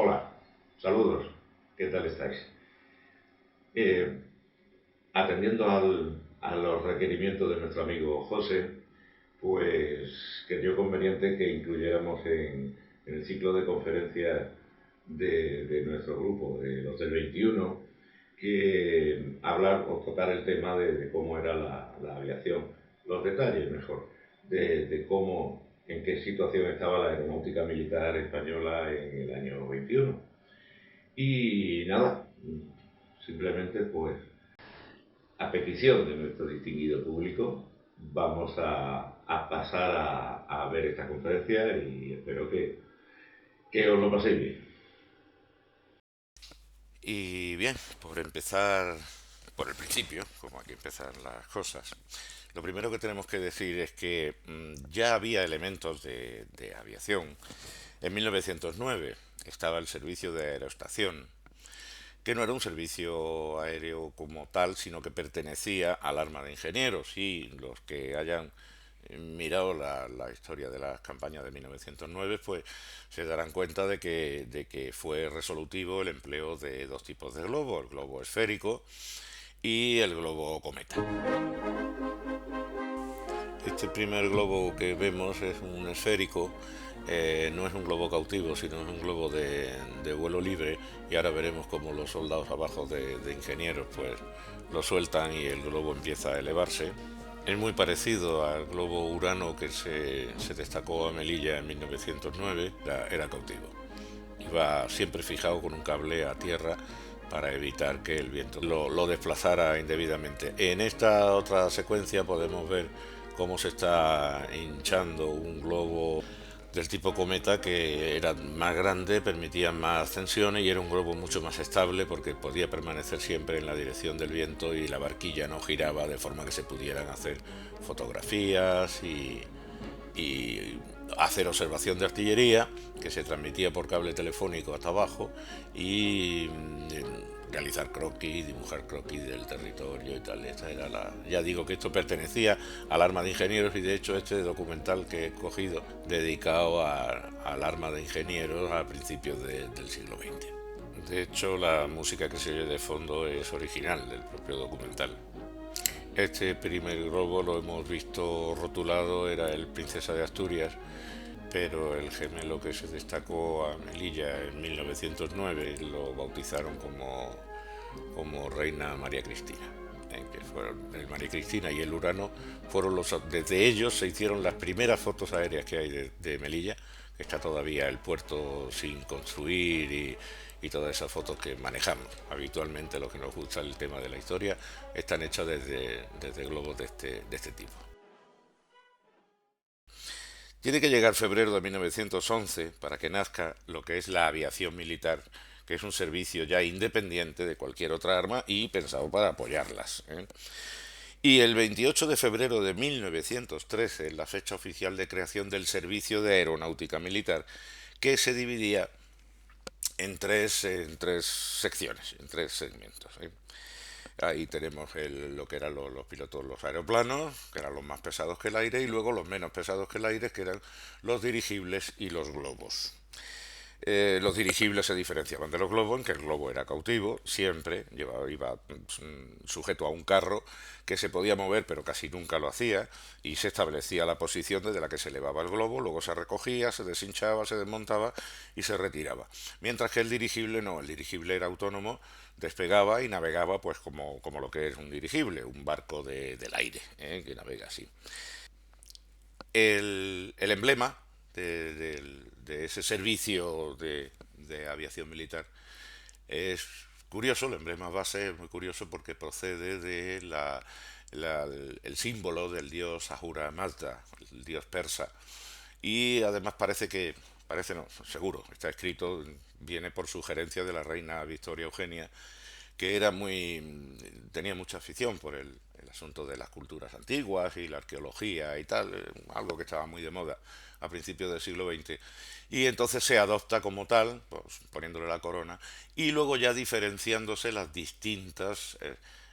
Hola, saludos, ¿qué tal estáis? Eh, Atendiendo a los requerimientos de nuestro amigo José, pues creyó conveniente que incluyéramos en el ciclo de conferencias de nuestro grupo, de los del 21, que hablar o tocar el tema de cómo era la aviación, los detalles mejor, de cómo, en qué situación estaba la aeronáutica militar española en el año 21. Y nada, simplemente pues a petición de nuestro distinguido público vamos a pasar a ver esta conferencia y espero que os lo paséis bien. Y bien, por empezar por el principio, como hay que empezar las cosas, lo primero que tenemos que decir es que ya había elementos de aviación. En 1909 estaba el servicio de aeroestación, que no era un servicio aéreo como tal, sino que pertenecía al arma de ingenieros. Y los que hayan mirado la historia de las campañas de 1909, pues se darán cuenta de que fue resolutivo el empleo de dos tipos de globo, el globo esférico y el globo cometa. Este primer globo que vemos es un esférico, no es un globo cautivo, sino es un globo de vuelo libre, y ahora veremos cómo los soldados abajo de ingenieros pues lo sueltan y el globo empieza a elevarse. Es muy parecido al globo Urano que se destacó a Melilla en 1909, era cautivo. Iba siempre fijado con un cable a tierra para evitar que el viento lo desplazara indebidamente. En esta otra secuencia podemos ver cómo se está hinchando un globo del tipo cometa, que era más grande, permitía más ascensiones y era un globo mucho más estable porque podía permanecer siempre en la dirección del viento y la barquilla no giraba, de forma que se pudieran hacer fotografías y hacer observación de artillería, que se transmitía por cable telefónico hasta abajo, y realizar croquis, dibujar croquis del territorio y tal. Esta era ya digo que esto pertenecía al arma de ingenieros, y de hecho este documental que he cogido dedicado al arma de ingenieros a principios del siglo XX. De hecho, la música que se oye de fondo es original del propio documental. Este primer globo lo hemos visto rotulado, era el Princesa de Asturias, pero el gemelo que se destacó a Melilla en 1909 lo bautizaron como Reina María Cristina. Que fueron el María Cristina y el Urano, desde ellos se hicieron las primeras fotos aéreas que hay de Melilla, que está todavía el puerto sin construir, y todas esas fotos que manejamos habitualmente, los que nos gusta el tema de la historia, están hechas desde globos de este tipo. Tiene que llegar febrero de 1911 para que nazca lo que es la aviación militar, que es un servicio ya independiente de cualquier otra arma y pensado para apoyarlas, ¿eh? Y el 28 de febrero de 1913, la fecha oficial de creación del Servicio de Aeronáutica Militar, que se dividía en tres secciones, en tres segmentos, ¿eh? Ahí tenemos lo que eran los pilotos, los aeroplanos, que eran los más pesados que el aire, y luego los menos pesados que el aire, que eran los dirigibles y los globos. Los dirigibles se diferenciaban de los globos en que el globo era cautivo, siempre iba sujeto a un carro que se podía mover pero casi nunca lo hacía, y se establecía la posición desde la que se elevaba el globo, luego se recogía, se deshinchaba, se desmontaba y se retiraba. Mientras que el dirigible no, el dirigible era autónomo, despegaba y navegaba pues como lo que es un dirigible, un barco del aire, que navega así. El emblema de ese servicio de aviación militar es curioso. El emblema base es muy curioso porque procede de el símbolo del dios Ahura Mazda, el dios persa, y además parece no, seguro, está escrito, viene por sugerencia de la reina Victoria Eugenia, que tenía mucha afición por el asunto de las culturas antiguas y la arqueología y tal, algo que estaba muy de moda a principios del siglo XX. Y entonces se adopta como tal, pues, poniéndole la corona, y luego ya diferenciándose las distintas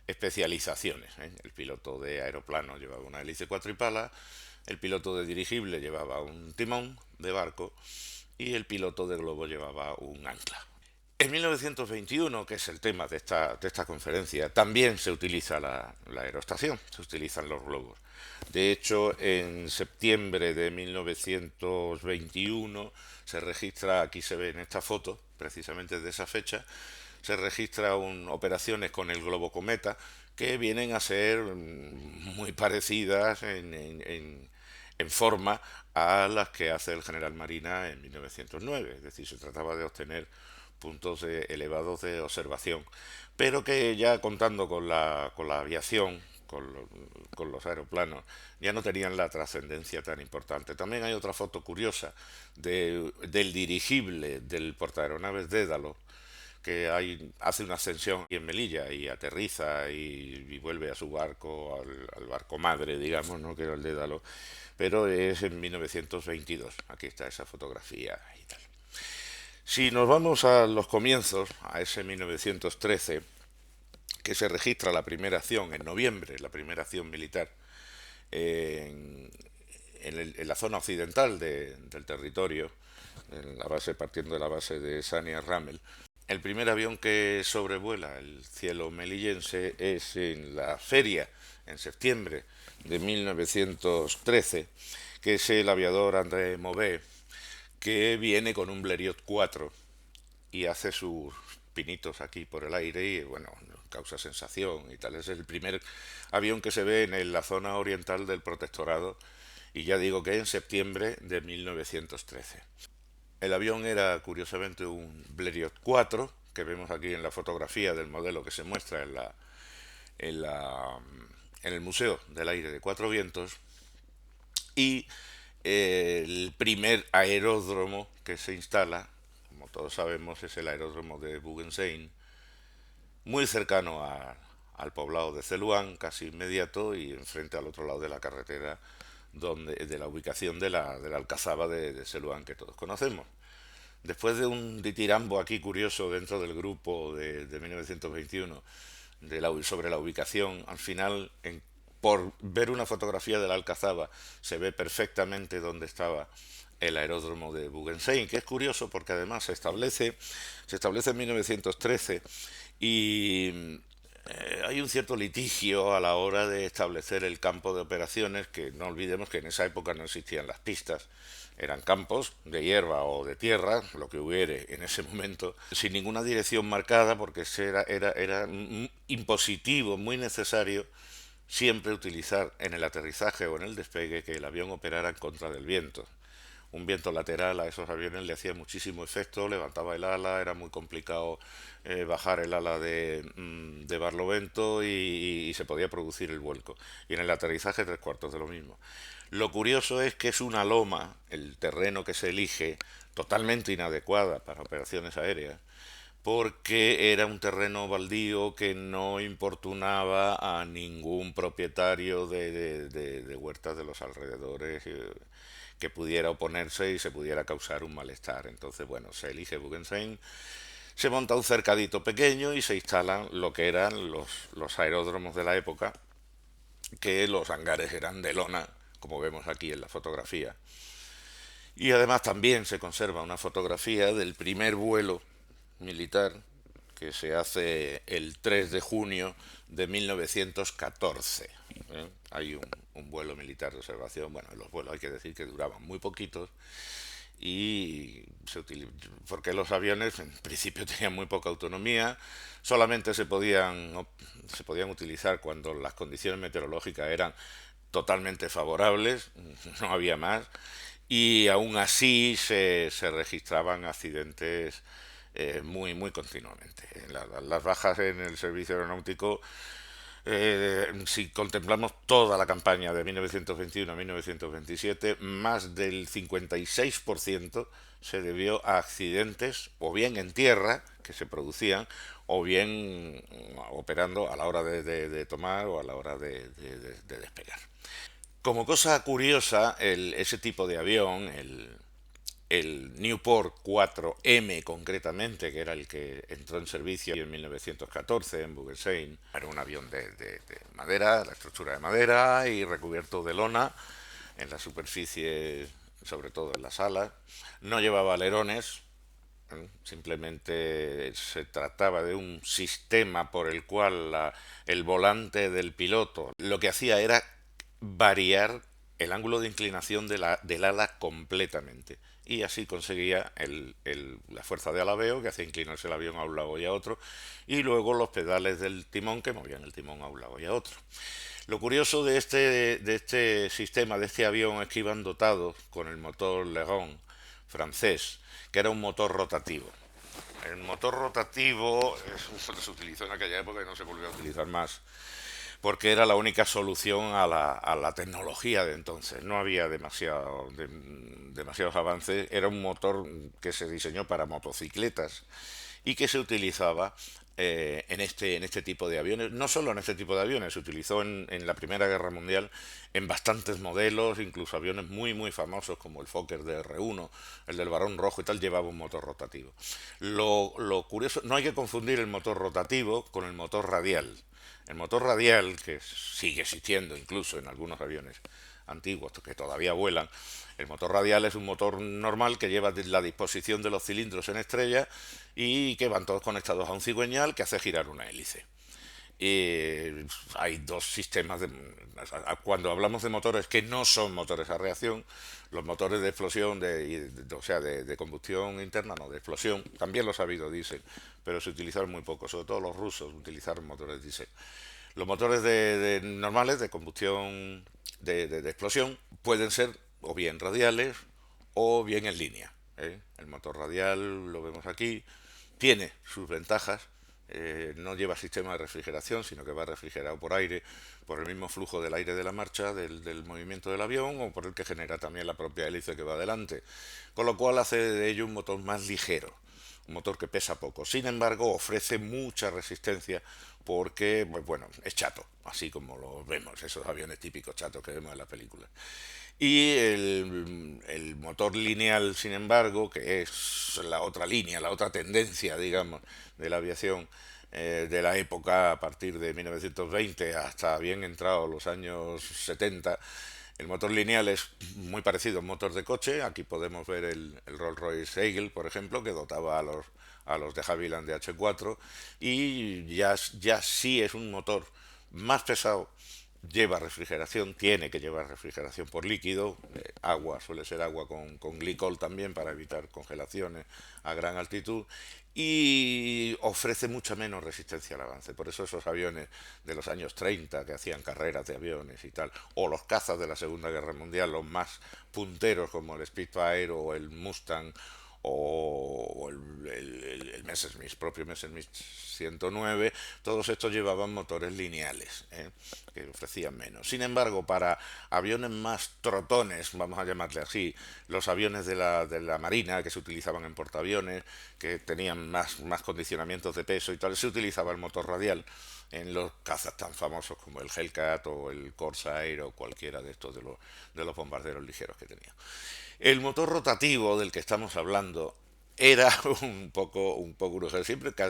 especializaciones, ¿eh? El piloto de aeroplano llevaba una hélice cuatripala, el piloto de dirigible llevaba un timón de barco, y el piloto del globo llevaba un ancla. En 1921, que es el tema de esta conferencia, también se utiliza la aeroestación, se utilizan los globos. De hecho, en septiembre de 1921 se registra, aquí se ve en esta foto, precisamente de esa fecha, se registra operaciones con el globo cometa que vienen a ser muy parecidas en forma a las que hace el general Marina en 1909. Es decir, se trataba de obtener puntos elevados de observación, pero que ya contando con la aviación, con los aeroplanos, ya no tenían la trascendencia tan importante. También hay otra foto curiosa del dirigible del portaaeronaves Dédalo, que hace una ascensión aquí en Melilla y aterriza y vuelve a su barco, al barco madre, digamos, ¿no? Que era el Dédalo, pero es en 1922. Aquí está esa fotografía y tal. Si nos vamos a los comienzos, a ese 1913, que se registra la primera acción en noviembre, la primera acción militar en, en la zona occidental del territorio, en la base, partiendo de la base de Sania Ramel. El primer avión que sobrevuela el cielo melillense es en la feria, en septiembre de 1913, que es el aviador André Mauvais, que viene con un Blériot 4 y hace sus pinitos aquí por el aire y bueno, causa sensación y tal. Es el primer avión que se ve en la zona oriental del protectorado y ya digo que en septiembre de 1913. El avión era curiosamente un Blériot 4 que vemos aquí en la fotografía del modelo que se muestra en, la, en el Museo del Aire de Cuatro Vientos y el primer aeródromo que se instala, como todos sabemos, es el aeródromo de Buggensein, muy cercano al poblado de Celuán, casi inmediato, y enfrente al otro lado de la carretera de la ubicación de la Alcazaba de Celuán que todos conocemos. Después de un ditirambo aquí curioso dentro del grupo de 1921 sobre la ubicación, al final, por ver una fotografía de la Alcazaba, se ve perfectamente dónde estaba el aeródromo de Buggensein, que es curioso porque además se establece en 1913 y hay un cierto litigio a la hora de establecer el campo de operaciones, que no olvidemos que en esa época no existían las pistas, eran campos de hierba o de tierra, lo que hubiere en ese momento, sin ninguna dirección marcada, porque era impositivo, muy necesario siempre utilizar en el aterrizaje o en el despegue que el avión operara en contra del viento. Un viento lateral a esos aviones le hacía muchísimo efecto, levantaba el ala, era muy complicado bajar el ala de barlovento y se podía producir el vuelco. Y en el aterrizaje tres cuartos de lo mismo. Lo curioso es que es una loma, el terreno que se elige, totalmente inadecuada para operaciones aéreas, porque era un terreno baldío que no importunaba a ningún propietario de huertas de los alrededores que pudiera oponerse y se pudiera causar un malestar. Entonces, bueno, se elige Buggensein, se monta un cercadito pequeño y se instalan lo que eran los aeródromos de la época, que los hangares eran de lona, como vemos aquí en la fotografía. Y además también se conserva una fotografía del primer vuelo militar que se hace el 3 de junio de 1914. Hay un vuelo militar de observación. Bueno, los vuelos hay que decir que duraban muy poquitos y porque los aviones en principio tenían muy poca autonomía, solamente se podían utilizar cuando las condiciones meteorológicas eran totalmente favorables, no había más, y aún así se registraban accidentes muy continuamente. Las bajas en el servicio aeronáutico, si contemplamos toda la campaña de 1921 a 1927, más del 56% se debió a accidentes o bien en tierra que se producían o bien operando a la hora de tomar o a la hora de despegar. Como cosa curiosa, ese tipo de avión, el Newport 4M concretamente, que era el que entró en servicio en 1914 en Buggensein, era un avión de madera, la estructura de madera y recubierto de lona en la superficie sobre todo en las alas, no llevaba alerones, simplemente se trataba de un sistema por el cual el volante del piloto lo que hacía era variar el ángulo de inclinación del ala completamente. Y así conseguía la fuerza de alabeo que hacía inclinarse el avión a un lado y a otro, y luego los pedales del timón que movían el timón a un lado y a otro. Lo curioso de este sistema, de este avión, es que iban dotados con el motor Leron francés, que era un motor rotativo. El motor rotativo se utilizó en aquella época y no se volvió a utilizar más, porque era la única solución a la tecnología de entonces. No había demasiados avances. Era un motor que se diseñó para motocicletas y que se utilizaba en este tipo de aviones. No solo en este tipo de aviones, se utilizó en la Primera Guerra Mundial en bastantes modelos, incluso aviones muy famosos como el Fokker DR-1, el del Barón Rojo y tal, llevaba un motor rotativo. Lo curioso, no hay que confundir el motor rotativo con el motor radial. El motor radial, que sigue existiendo incluso en algunos aviones antiguos que todavía vuelan, el motor radial es un motor normal que lleva la disposición de los cilindros en estrella y que van todos conectados a un cigüeñal que hace girar una hélice. Hay dos sistemas cuando hablamos de motores que no son motores a reacción, los motores de explosión o sea de combustión interna, no de explosión, también los ha habido diésel, pero se utilizaron muy poco, sobre todo los rusos utilizaron motores diésel. Los motores normales de combustión de explosión pueden ser o bien radiales o bien en línea, ¿eh? El motor radial, lo vemos aquí, tiene sus ventajas. No lleva sistema de refrigeración, sino que va refrigerado por aire, por el mismo flujo del aire de la marcha, del movimiento del avión, o por el que genera también la propia hélice que va adelante. Con lo cual hace de ello un motor más ligero, un motor que pesa poco. Sin embargo, ofrece mucha resistencia porque, pues bueno, es chato, así como lo vemos, esos aviones típicos chatos que vemos en las películas. Y el motor lineal, sin embargo, que es la otra línea, la otra tendencia, digamos, de la aviación de la época a partir de 1920 hasta bien entrados los años 70, el motor lineal es muy parecido a un motor de coche. Aquí podemos ver el Rolls-Royce Eagle, por ejemplo, que dotaba a los de Havilland de H4, y ya sí es un motor más pesado. Lleva refrigeración, tiene que llevar refrigeración por líquido, agua, suele ser agua con glicol también para evitar congelaciones a gran altitud, y ofrece mucha menos resistencia al avance. Por eso esos aviones de los años 30 que hacían carreras de aviones y tal, o los cazas de la Segunda Guerra Mundial, los más punteros como el Spitfire o el Mustang o el Messerschmitt, propio Messerschmitt 109, todos estos llevaban motores lineales, que ofrecían menos. Sin embargo, para aviones más trotones, vamos a llamarle así, los aviones de la Marina que se utilizaban en portaaviones, que tenían más condicionamientos de peso y tal, se utilizaba el motor radial en los cazas tan famosos como el Hellcat o el Corsair o cualquiera de estos de los bombarderos ligeros que tenía. El motor rotativo del que estamos hablando era un poco grosero.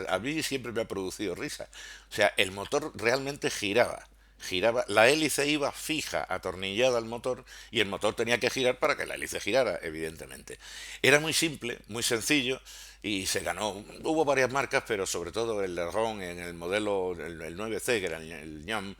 A mí siempre me ha producido risa. O sea, el motor realmente giraba, la hélice iba fija, atornillada al motor, y el motor tenía que girar para que la hélice girara, evidentemente. Era muy simple, muy sencillo, y se ganó. Hubo varias marcas, pero sobre todo el Leron en el modelo, el 9C, que era el ñam,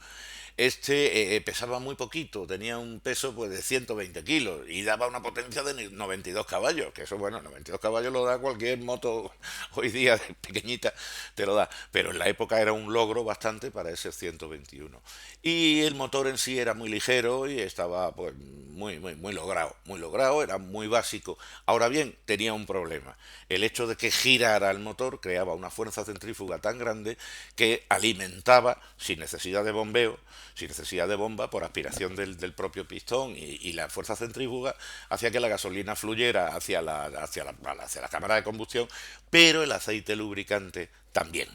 pesaba muy poquito, tenía un peso pues de 120 kilos y daba una potencia de 92 caballos, que eso, bueno, 92 caballos lo da cualquier moto hoy día pequeñita, te lo da, pero en la época era un logro bastante para ese 121. Y el motor en sí era muy ligero y estaba pues muy logrado, era muy básico. Ahora bien, tenía un problema. El hecho de que girara el motor creaba una fuerza centrífuga tan grande que alimentaba, sin necesidad de bombeo, sin necesidad de bomba, por aspiración del propio pistón y la fuerza centrífuga, hacía que la gasolina fluyera hacia la cámara de combustión, pero el aceite lubricante también.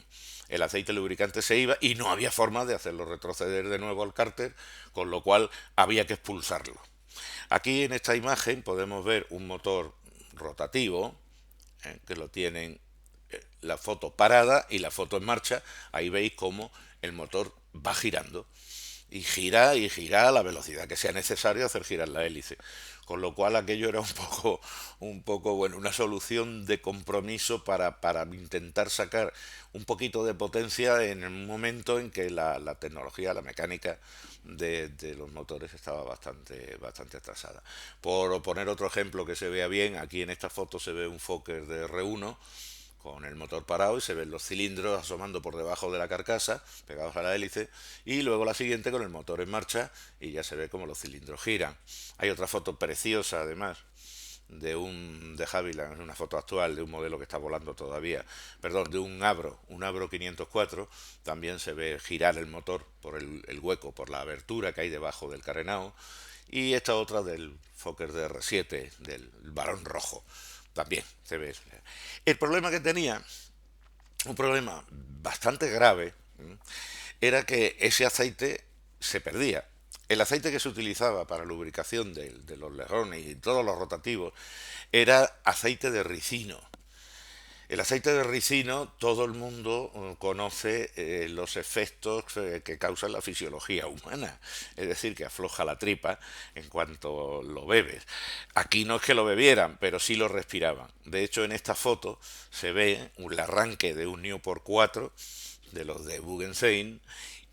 El aceite lubricante se iba y no había forma de hacerlo retroceder de nuevo al cárter, con lo cual había que expulsarlo. Aquí en esta imagen podemos ver un motor rotativo, que lo tienen la foto parada y la foto en marcha. Ahí veis cómo el motor va girando. y gira a la velocidad que sea necesario hacer girar la hélice. Con lo cual aquello era un poco bueno, una solución de compromiso para intentar sacar un poquito de potencia en un momento en que la tecnología, la mecánica de los motores estaba bastante atrasada. Por poner otro ejemplo que se vea bien, aquí en esta foto se ve un Fokker de R1 con el motor parado y se ven los cilindros asomando por debajo de la carcasa, pegados a la hélice, y luego la siguiente con el motor en marcha y ya se ve como los cilindros giran. Hay otra foto preciosa además de Havilland, una foto actual de un modelo que está volando todavía, perdón, de un Avro 504, también se ve girar el motor por el hueco, por la abertura que hay debajo del carenado, y esta otra del Fokker de R7, del Barón Rojo, también se ve. El problema que tenía, un problema bastante grave, era que ese aceite se perdía. El aceite que se utilizaba para lubricación de los lerones y todos los rotativos era aceite de ricino. El aceite de ricino, todo el mundo conoce los efectos que causa la fisiología humana, es decir, que afloja la tripa en cuanto lo bebes. Aquí no es que lo bebieran, pero sí lo respiraban. De hecho, en esta foto se ve el arranque de un Newport 4 de los de Guggenheim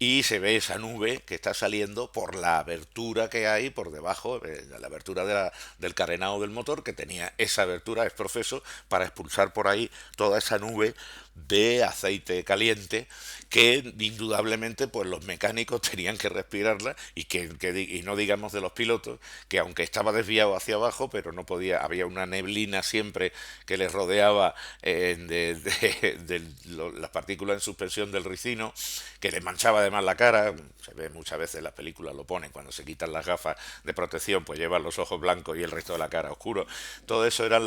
y se ve esa nube que está saliendo por la abertura que hay por debajo, la abertura del carenado del motor, que tenía esa abertura, es profeso, para expulsar por ahí toda esa nube de aceite caliente que indudablemente pues los mecánicos tenían que respirarla y no digamos de los pilotos, que aunque estaba desviado hacia abajo, pero no podía, había una neblina siempre que les rodeaba las partículas en suspensión del ricino, que les manchaba además la cara. Se ve muchas veces en las películas, lo ponen, cuando se quitan las gafas de protección, pues llevan los ojos blancos y el resto de la cara oscuro. Todo eso eran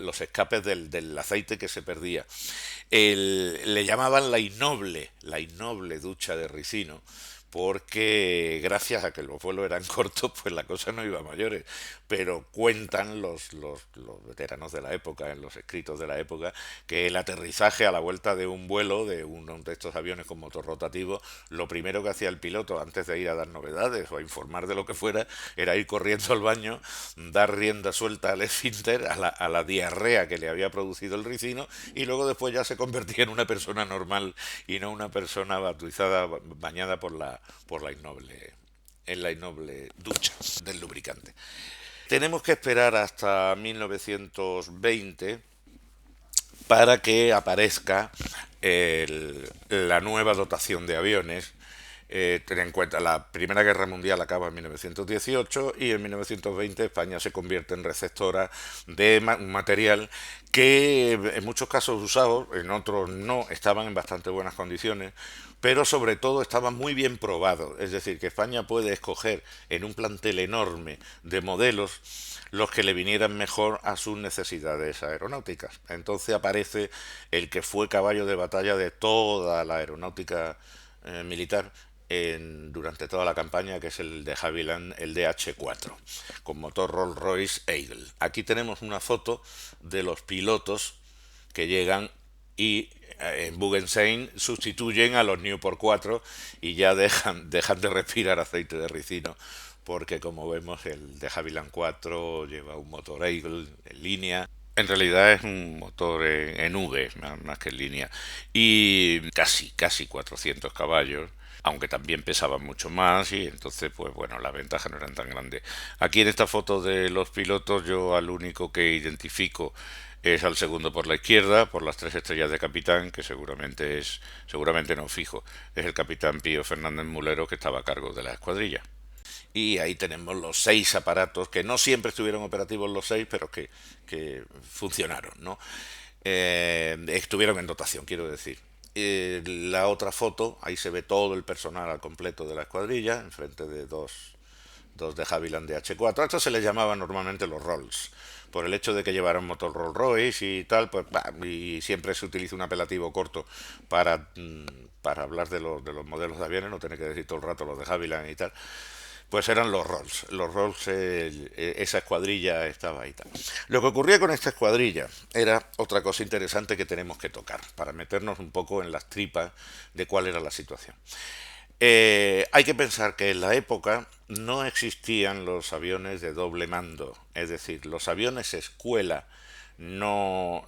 los escapes del aceite que se perdía. Le llamaban la innoble ducha de ricino, porque gracias a que los vuelos eran cortos, pues la cosa no iba a mayores. Pero cuentan los veteranos de la época, en los escritos de la época, que el aterrizaje a la vuelta de un vuelo, de uno de estos aviones con motor rotativo, lo primero que hacía el piloto antes de ir a dar novedades o a informar de lo que fuera, era ir corriendo al baño, dar rienda suelta al esfínter, a la diarrea que le había producido el ricino, y luego después ya se convertía en una persona normal y no una persona batuizada, bañada por la innoble ducha del lubricante. Tenemos que esperar hasta 1920 para que aparezca la nueva dotación de aviones. Ten en cuenta, la Primera Guerra Mundial acaba en 1918 y en 1920 España se convierte en receptora de un material que en muchos casos usados, en otros no, estaban en bastante buenas condiciones, pero sobre todo estaban muy bien probados. Es decir, que España puede escoger en un plantel enorme de modelos los que le vinieran mejor a sus necesidades aeronáuticas. Entonces aparece el que fue caballo de batalla de toda la aeronáutica militar durante toda la campaña, que es el de Havilland, el DH4, con motor Rolls-Royce Eagle. Aquí tenemos una foto de los pilotos que llegan y en Guggenheim sustituyen a los Newport 4 y ya dejan de respirar aceite de ricino, porque como vemos el de Havilland 4 lleva un motor Eagle en línea. En realidad es un motor en V, más que en línea, y casi 400 caballos, aunque también pesaban mucho más, y entonces pues bueno, las ventajas no eran tan grandes. Aquí en esta foto de los pilotos yo al único que identifico es al segundo por la izquierda, por las 3 estrellas de capitán, que seguramente no fijo, es el capitán Pío Fernández Mulero, que estaba a cargo de la escuadrilla. Y ahí tenemos los 6 aparatos, que no siempre estuvieron operativos los 6, pero que funcionaron, ¿no? Estuvieron en dotación, quiero decir. La otra foto, ahí se ve todo el personal al completo de la escuadrilla, enfrente de dos de Havilland DH4. A estos se les llamaba normalmente los Rolls, por el hecho de que llevaran motor Rolls Royce y tal, pues, y siempre se utiliza un apelativo corto para hablar de los modelos de aviones, no tener que decir todo el rato los de Havilland y tal. Pues eran los Rolls. Los Rolls, esa escuadrilla estaba ahí. Tal. Lo que ocurría con esta escuadrilla era otra cosa interesante que tenemos que tocar, para meternos un poco en las tripas de cuál era la situación. Hay que pensar que en la época no existían los aviones de doble mando, es decir, los aviones escuela no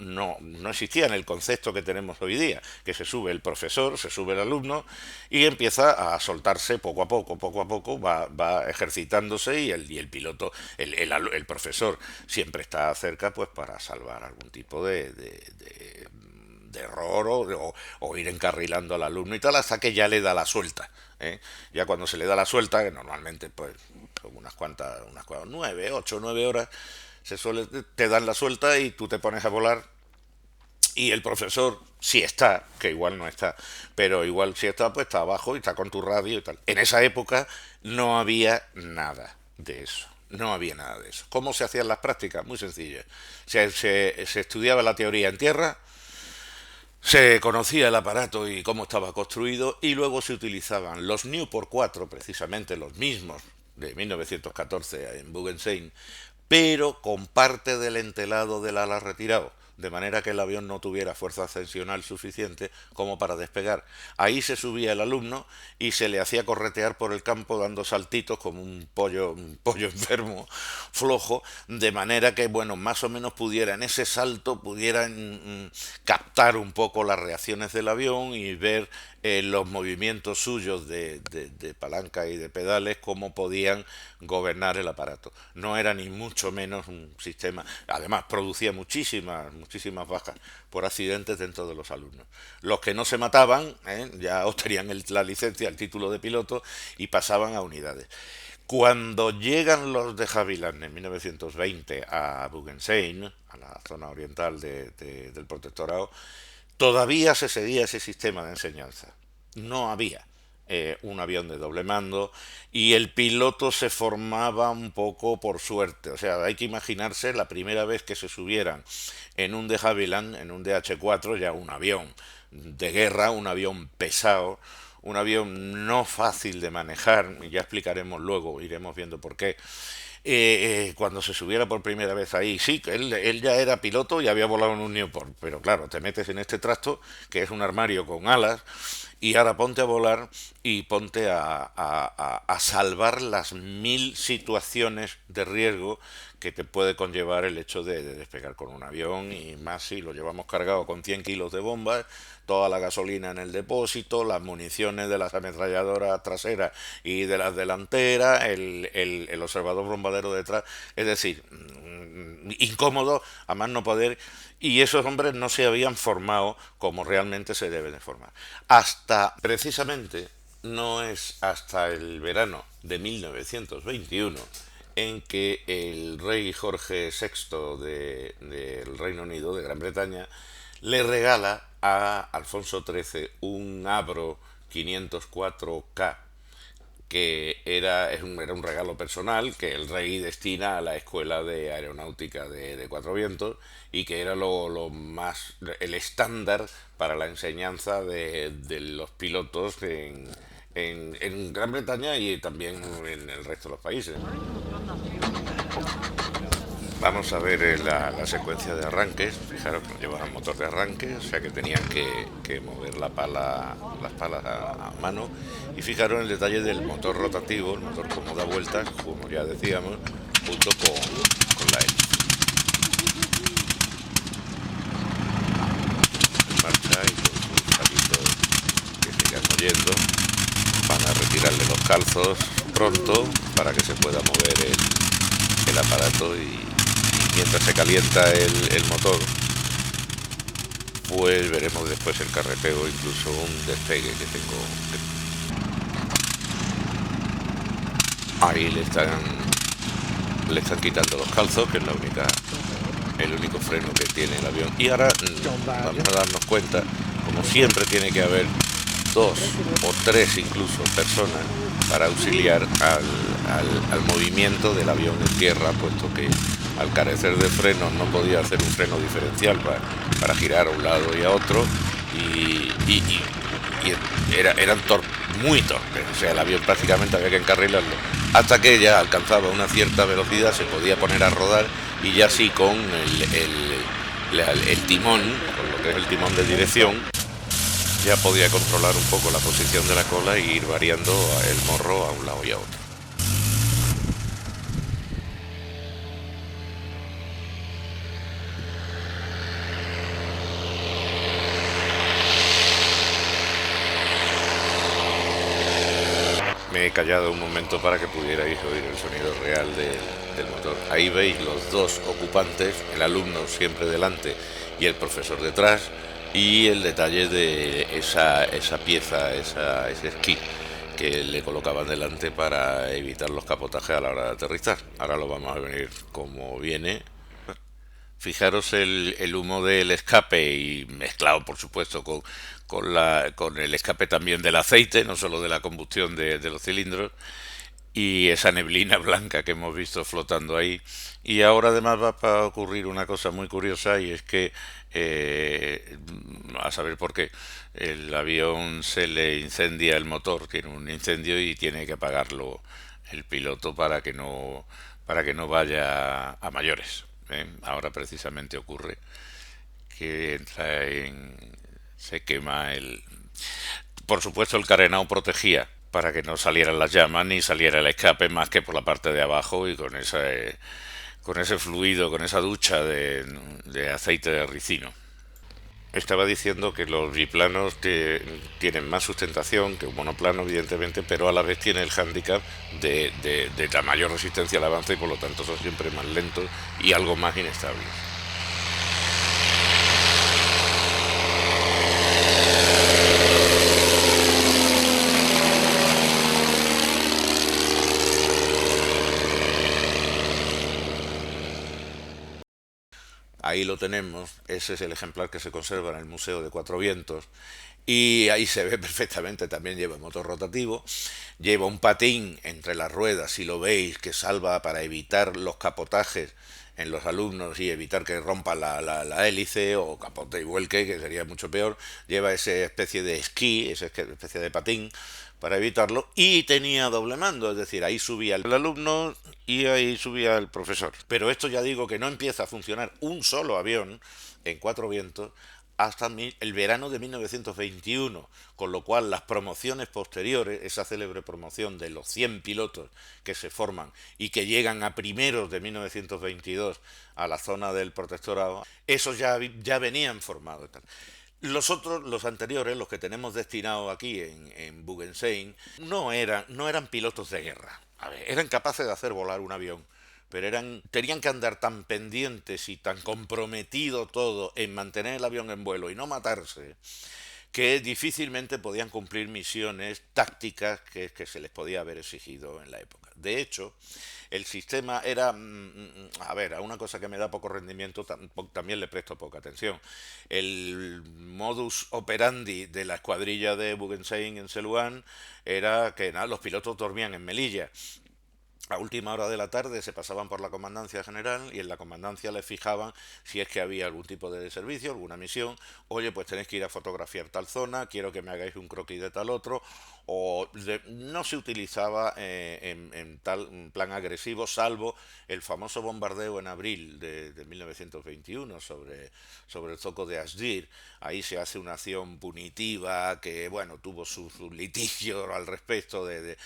existían el concepto que tenemos hoy día, que se sube el profesor, se sube el alumno y empieza a soltarse poco a poco, va ejercitándose y el piloto, el profesor siempre está cerca pues para salvar algún tipo de error o ir encarrilando al alumno y tal hasta que ya le da la suelta. ¿Eh? Ya cuando se le da la suelta, que normalmente pues unas 9 horas, te dan la suelta y tú te pones a volar y el profesor, si está, que igual no está, pero igual si está, pues está abajo y está con tu radio y tal. En esa época no había nada de eso. No había nada de eso. ¿Cómo se hacían las prácticas? Muy sencillo. Se estudiaba la teoría en tierra, se conocía el aparato y cómo estaba construido y luego se utilizaban los Newport 4, precisamente los mismos de 1914 en Buggenstein, pero con parte del entelado del ala retirado, de manera que el avión no tuviera fuerza ascensional suficiente como para despegar. Ahí se subía el alumno y se le hacía corretear por el campo dando saltitos como un pollo enfermo, flojo, de manera que, bueno, más o menos pudiera en ese salto, pudieran captar un poco las reacciones del avión y ver los movimientos suyos de palanca y de pedales, cómo podían gobernar el aparato. No era ni mucho menos un sistema, además producía muchísimas bajas por accidentes dentro de los alumnos. Los que no se mataban, ya obtenían la licencia, el título de piloto y pasaban a unidades. Cuando llegan los de Havilland en 1920 a Buggenstein, a la zona oriental del protectorado, todavía se seguía ese sistema de enseñanza. No había un avión de doble mando y el piloto se formaba un poco por suerte. O sea, hay que imaginarse la primera vez que se subieran en un de Havilland, en un DH-4, ya un avión de guerra, un avión pesado, un avión no fácil de manejar, y ya explicaremos luego, iremos viendo por qué. Cuando se subiera por primera vez ahí, sí, que él ya era piloto y había volado en un Newport, pero claro, te metes en este trasto que es un armario con alas y ahora ponte a volar y ponte a salvar las 1000 situaciones de riesgo que te puede conllevar el hecho de despegar con un avión, y más si lo llevamos cargado con 100 kilos de bombas, toda la gasolina en el depósito, las municiones de las ametralladoras traseras y de las delanteras, el observador bombardero detrás, es decir, incómodo a más no poder, y esos hombres no se habían formado como realmente se deben de formar. Precisamente, no es hasta el verano de 1921 en que el rey Jorge VI del Reino Unido, de Gran Bretaña, le regala a Alfonso XIII un Avro 504K, que era un regalo personal que el rey destina a la Escuela de Aeronáutica de Cuatro Vientos, y que era el estándar para la enseñanza de los pilotos en Gran Bretaña y también en el resto de los países. Vamos a ver la secuencia de arranques. Fijaros que no llevaban motor de arranque, o sea que tenían que mover las palas a mano. Y fijaros en el detalle del motor rotativo, el motor como da vueltas, como ya decíamos, junto con la hélice. En marcha y con sus palitos que sigan moviendo. Van a retirarle los calzos pronto para que se pueda mover el aparato, y mientras se calienta el motor, pues veremos después el carreteo, incluso un despegue que tengo. Ahí le están quitando los calzos, que es el único freno que tiene el avión. Y ahora vamos a darnos cuenta, como siempre tiene que haber 2 o 3 incluso personas para auxiliar al movimiento del avión en tierra, puesto que al carecer de frenos no podía hacer un freno diferencial para girar a un lado y a otro, y eran muy torpes. O sea, el avión prácticamente había que encarrilarlo hasta que ya alcanzaba una cierta velocidad, se podía poner a rodar, y ya sí con el timón, con lo que es el timón de dirección, ya podía controlar un poco la posición de la cola y ir variando el morro a un lado y a otro. Me he callado un momento para que pudierais oír el sonido real del motor. Ahí veis los dos ocupantes, el alumno siempre delante y el profesor detrás, y el detalle de esa pieza, ese esquí que le colocaban delante para evitar los capotajes a la hora de aterrizar. Ahora lo vamos a ver como viene. Fijaros el humo del escape y mezclado, por supuesto, con el escape también del aceite, no solo de la combustión de los cilindros, y esa neblina blanca que hemos visto flotando ahí. Y ahora además va a ocurrir una cosa muy curiosa y es que, a saber por qué, el avión se le incendia el motor, tiene un incendio y tiene que apagarlo el piloto para que no vaya a mayores. Ahora precisamente ocurre que se quema el... Por supuesto el carenado protegía para que no salieran las llamas ni saliera el escape más que por la parte de abajo y con ese fluido, con esa ducha de aceite de ricino. Estaba diciendo que los biplanos tienen más sustentación que un monoplano, evidentemente, pero a la vez tiene el hándicap de la mayor resistencia al avance y por lo tanto son siempre más lentos y algo más inestables. Ahí lo tenemos, ese es el ejemplar que se conserva en el Museo de Cuatro Vientos y ahí se ve perfectamente, también lleva motor rotativo, lleva un patín entre las ruedas, si lo veis, que salva para evitar los capotajes en los alumnos y evitar que rompa la hélice o capote y vuelque, que sería mucho peor. Lleva esa especie de esquí, esa especie de patín para evitarlo, y tenía doble mando, es decir, ahí subía el alumno y ahí subía el profesor. Pero esto ya digo que no empieza a funcionar un solo avión en Cuatro Vientos hasta el verano de 1921, con lo cual las promociones posteriores, esa célebre promoción de los 100 pilotos que se forman y que llegan a primeros de 1922 a la zona del protectorado, esos ya venían formados. Los otros, los anteriores, los que tenemos destinados aquí en Bugensein, no eran pilotos de guerra. A ver, eran capaces de hacer volar un avión, pero tenían que andar tan pendientes y tan comprometido todo en mantener el avión en vuelo y no matarse, que difícilmente podían cumplir misiones tácticas que se les podía haber exigido en la época. De hecho, el sistema era, a ver, a una cosa que me da poco rendimiento también le presto poca atención. El modus operandi de la escuadrilla de Bugensein en Seluán era que nada, los pilotos dormían en Melilla. A última hora de la tarde se pasaban por la comandancia general y en la comandancia les fijaban si es que había algún tipo de servicio, alguna misión. Oye, pues tenéis que ir a fotografiar tal zona, quiero que me hagáis un croquis de tal otro. No se utilizaba en tal plan agresivo, salvo el famoso bombardeo en abril de 1921 sobre el zoco de Asdir. Ahí se hace una acción punitiva que, bueno, tuvo su litigio al respecto de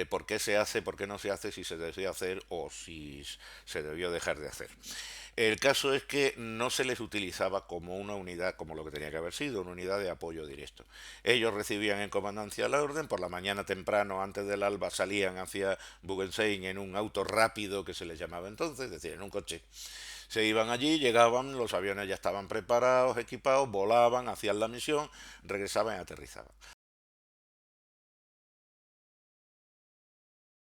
por qué se hace, por qué no se hace, si se debía hacer o si se debió dejar de hacer. El caso es que no se les utilizaba como una unidad, como lo que tenía que haber sido, una unidad de apoyo directo. Ellos recibían en comandancia la orden, por la mañana temprano, antes del alba, salían hacia Bugensein en un auto rápido que se les llamaba entonces, es decir, en un coche. Se iban allí, llegaban, los aviones ya estaban preparados, equipados, volaban, hacían la misión, regresaban y aterrizaban.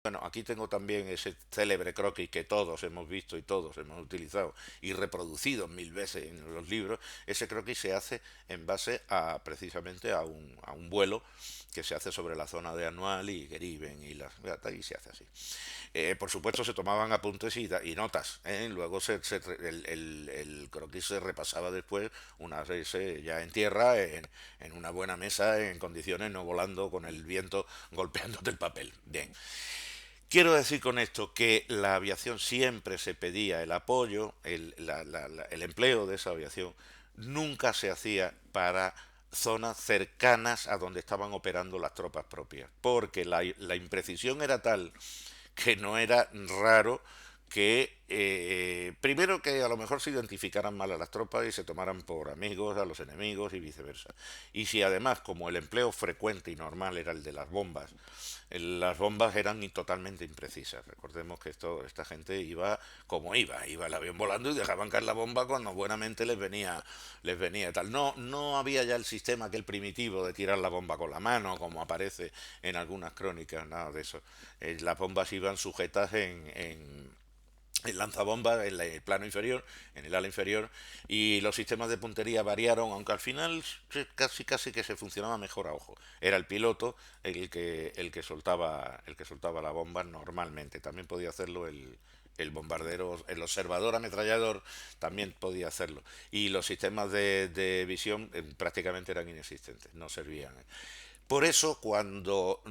Bueno, aquí tengo también ese célebre croquis que todos hemos visto y todos hemos utilizado y reproducido mil veces en los libros. Ese croquis se hace en base a precisamente a un vuelo que se hace sobre la zona de Anual y Geriben y se hace así. Por supuesto se tomaban apuntes y notas. Luego el croquis se repasaba después una vez ya en tierra, en una buena mesa, en condiciones, no volando con el viento golpeándote el papel. Bien. Quiero decir con esto que la aviación siempre se pedía el apoyo, el empleo de esa aviación nunca se hacía para zonas cercanas a donde estaban operando las tropas propias, porque la imprecisión era tal que no era raro que primero que a lo mejor se identificaran mal a las tropas y se tomaran por amigos a los enemigos y viceversa. Y si además, como el empleo frecuente y normal era el de las bombas eran totalmente imprecisas. Recordemos que esta gente iba como iba el avión volando y dejaban caer la bomba cuando buenamente les venía tal. No, no había ya el sistema aquel primitivo de tirar la bomba con la mano, como aparece en algunas crónicas, nada de eso. Las bombas iban sujetas en el lanzabomba en el plano inferior, en el ala inferior, y los sistemas de puntería variaron, aunque al final casi que se funcionaba mejor a ojo. Era el piloto el que soltaba la bomba normalmente. También podía hacerlo el bombardero, el observador ametrallador también podía hacerlo. Y los sistemas de visión prácticamente eran inexistentes, no servían. Por eso cuando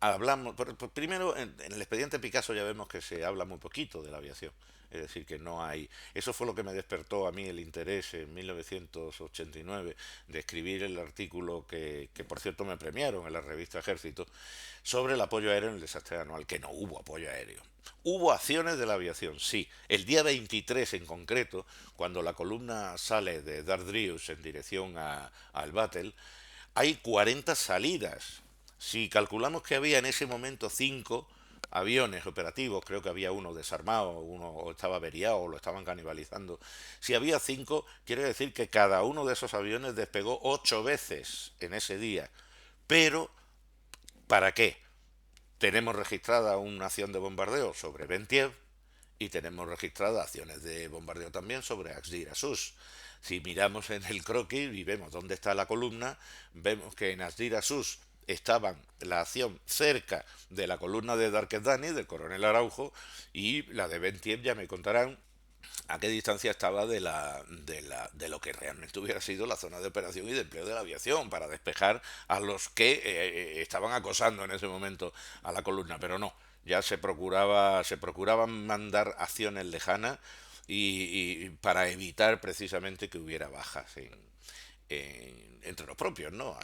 hablamos, primero en el expediente Picasso ya vemos que se habla muy poquito de la aviación, es decir, que no hay. Eso fue lo que me despertó a mí el interés en 1989 de escribir el artículo que por cierto me premiaron en la revista Ejército sobre el apoyo aéreo en el desastre anual, que no hubo apoyo aéreo. Hubo acciones de la aviación, sí. El día 23 en concreto, cuando la columna sale de Dardrius en dirección al Battle, hay 40 salidas. Si calculamos que había en ese momento 5 aviones operativos, creo que había uno desarmado, uno estaba averiado o lo estaban canibalizando. Si había 5, quiere decir que cada uno de esos aviones despegó 8 veces en ese día. Pero, ¿para qué? Tenemos registrada una acción de bombardeo sobre Bentiev y tenemos registradas acciones de bombardeo también sobre Axdir Asus. Si miramos en el croquis y vemos dónde está la columna, vemos que en Asdir Asus estaban la acción cerca de la columna de Darquezdani, del coronel Araujo, y la de Bentiev ya me contarán a qué distancia estaba de lo que realmente hubiera sido la zona de operación y de empleo de la aviación para despejar a los que estaban acosando en ese momento a la columna, pero no, ya se procuraban mandar acciones lejanas y para evitar precisamente que hubiera bajas entre los propios, ¿no?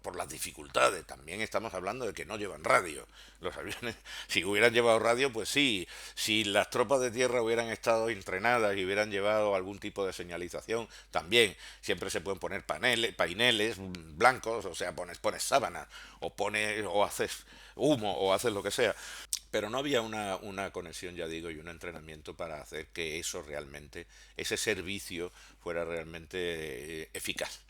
Por las dificultades. También estamos hablando de que no llevan radio. Los aviones, si hubieran llevado radio, pues sí. Si las tropas de tierra hubieran estado entrenadas y hubieran llevado algún tipo de señalización, también. Siempre se pueden poner paineles blancos, o sea, pones sábanas, o haces humo, o haces lo que sea. Pero no había una conexión, ya digo, y un entrenamiento para hacer que eso realmente, ese servicio fuera realmente eficaz.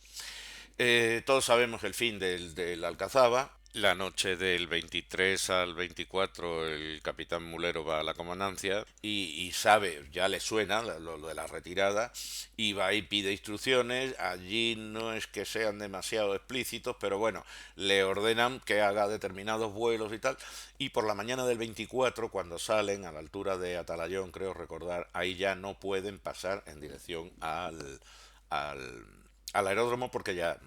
Todos sabemos el fin del Alcazaba. La noche del 23 al 24 el capitán Mulero va a la comandancia y sabe, ya le suena lo de la retirada y va y pide instrucciones. Allí no es que sean demasiado explícitos, pero bueno, le ordenan que haga determinados vuelos y tal. Y por la mañana del 24, cuando salen a la altura de Atalayón, creo recordar, ahí ya no pueden pasar en dirección al, al aeródromo porque ya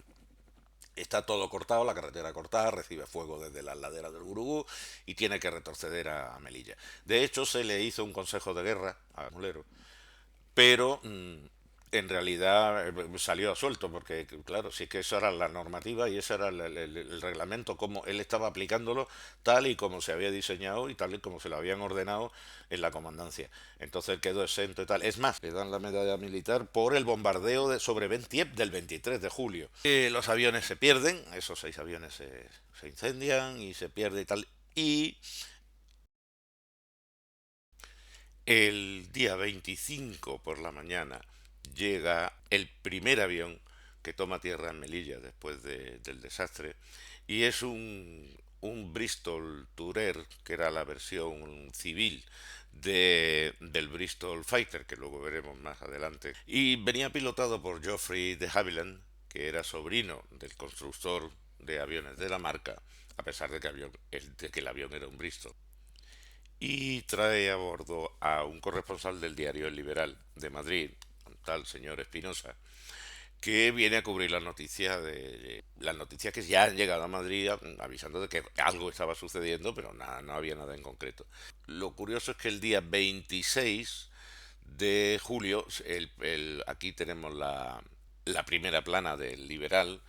está todo cortado, la carretera cortada, recibe fuego desde las laderas del Gurugú y tiene que retroceder a Melilla. De hecho, se le hizo un consejo de guerra a Mulero, pero en realidad salió suelto, porque claro, sí que esa era la normativa y ese era el reglamento, como él estaba aplicándolo tal y como se había diseñado y tal y como se lo habían ordenado en la comandancia. Entonces él quedó exento y tal. Es más, le dan la medalla militar por el bombardeo sobre Bentiev del 23 de julio. Los aviones se pierden, esos 6 aviones se incendian y se pierde y tal. Y el día 25 por la mañana llega el primer avión que toma tierra en Melilla después del desastre y es un Bristol Tourer, que era la versión civil del Bristol Fighter, que luego veremos más adelante. Y venía pilotado por Geoffrey de Havilland, que era sobrino del constructor de aviones de la marca, a pesar de que el avión era un Bristol, y trae a bordo a un corresponsal del diario El Liberal de Madrid, un tal señor Espinosa, que viene a cubrir las noticias que ya han llegado a Madrid avisando de que algo estaba sucediendo, pero nada, no había nada en concreto. Lo curioso es que el día 26 de julio, aquí tenemos la primera plana del Liberal,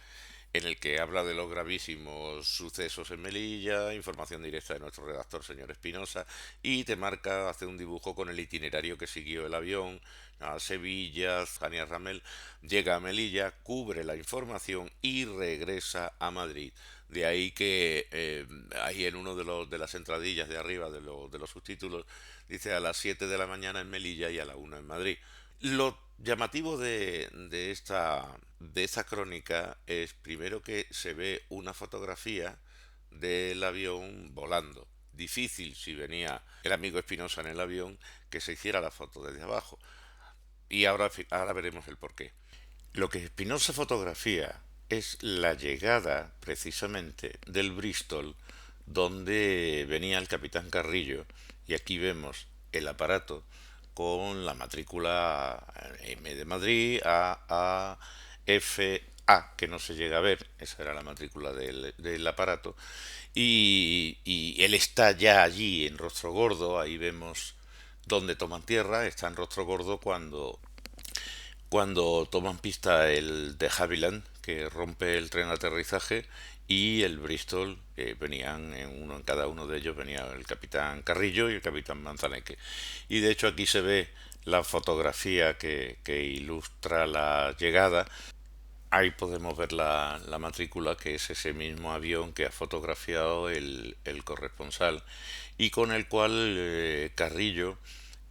en el que habla de los gravísimos sucesos en Melilla, información directa de nuestro redactor, señor Espinosa, y te marca, hace un dibujo con el itinerario que siguió el avión a Sevilla. Jania Ramel llega a Melilla, cubre la información y regresa a Madrid. De ahí que ahí en uno de las entradillas de arriba de los subtítulos dice a las 7 de la mañana en Melilla y a la 1 en Madrid. Lo llamativo de esta crónica es primero que se ve una fotografía del avión volando. Difícil si venía el amigo Espinosa en el avión que se hiciera la foto desde abajo. Y ahora veremos el porqué. Lo que Espinosa fotografía es la llegada precisamente del Bristol donde venía el capitán Carrillo, y aquí vemos el aparato con la matrícula M de Madrid a F A, que no se llega a ver, esa era la matrícula del aparato, y él está ya allí en Rostro Gordo. Ahí vemos donde toman tierra, está en Rostro Gordo cuando toman pista el de Havilland, que rompe el tren de aterrizaje, y el Bristol, que venían en cada uno de ellos venía el capitán Carrillo y el capitán Manzaneque. Y de hecho aquí se ve la fotografía que ilustra la llegada. Ahí podemos ver la matrícula, que es ese mismo avión que ha fotografiado el corresponsal y con el cual Carrillo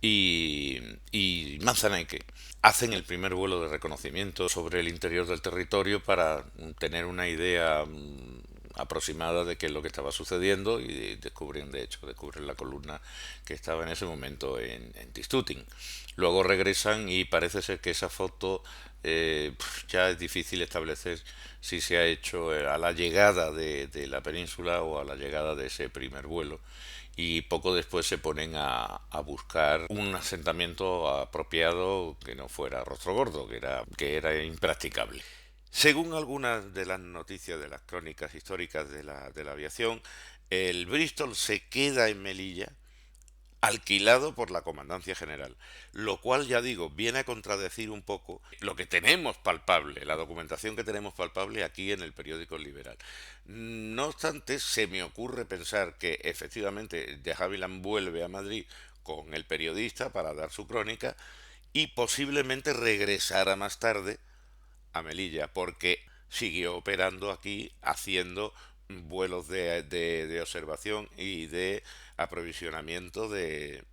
y Manzaneque hacen el primer vuelo de reconocimiento sobre el interior del territorio para tener una idea aproximada de qué es lo que estaba sucediendo, y descubren la columna que estaba en ese momento en Tistutin. Luego regresan y parece ser que esa foto ya es difícil establecer si se ha hecho a la llegada de la península o a la llegada de ese primer vuelo, y poco después se ponen a buscar un asentamiento apropiado que no fuera Rostro Gordo, que era impracticable. Según algunas de las noticias de las crónicas históricas de la aviación, el Bristol se queda en Melilla alquilado por la Comandancia General, lo cual, ya digo, viene a contradecir un poco lo que tenemos palpable, la documentación que tenemos palpable aquí en el periódico Liberal. No obstante, se me ocurre pensar que efectivamente de Havilland vuelve a Madrid con el periodista para dar su crónica y posiblemente regresará más tarde a Melilla, porque siguió operando aquí haciendo vuelos de observación y de aprovisionamiento de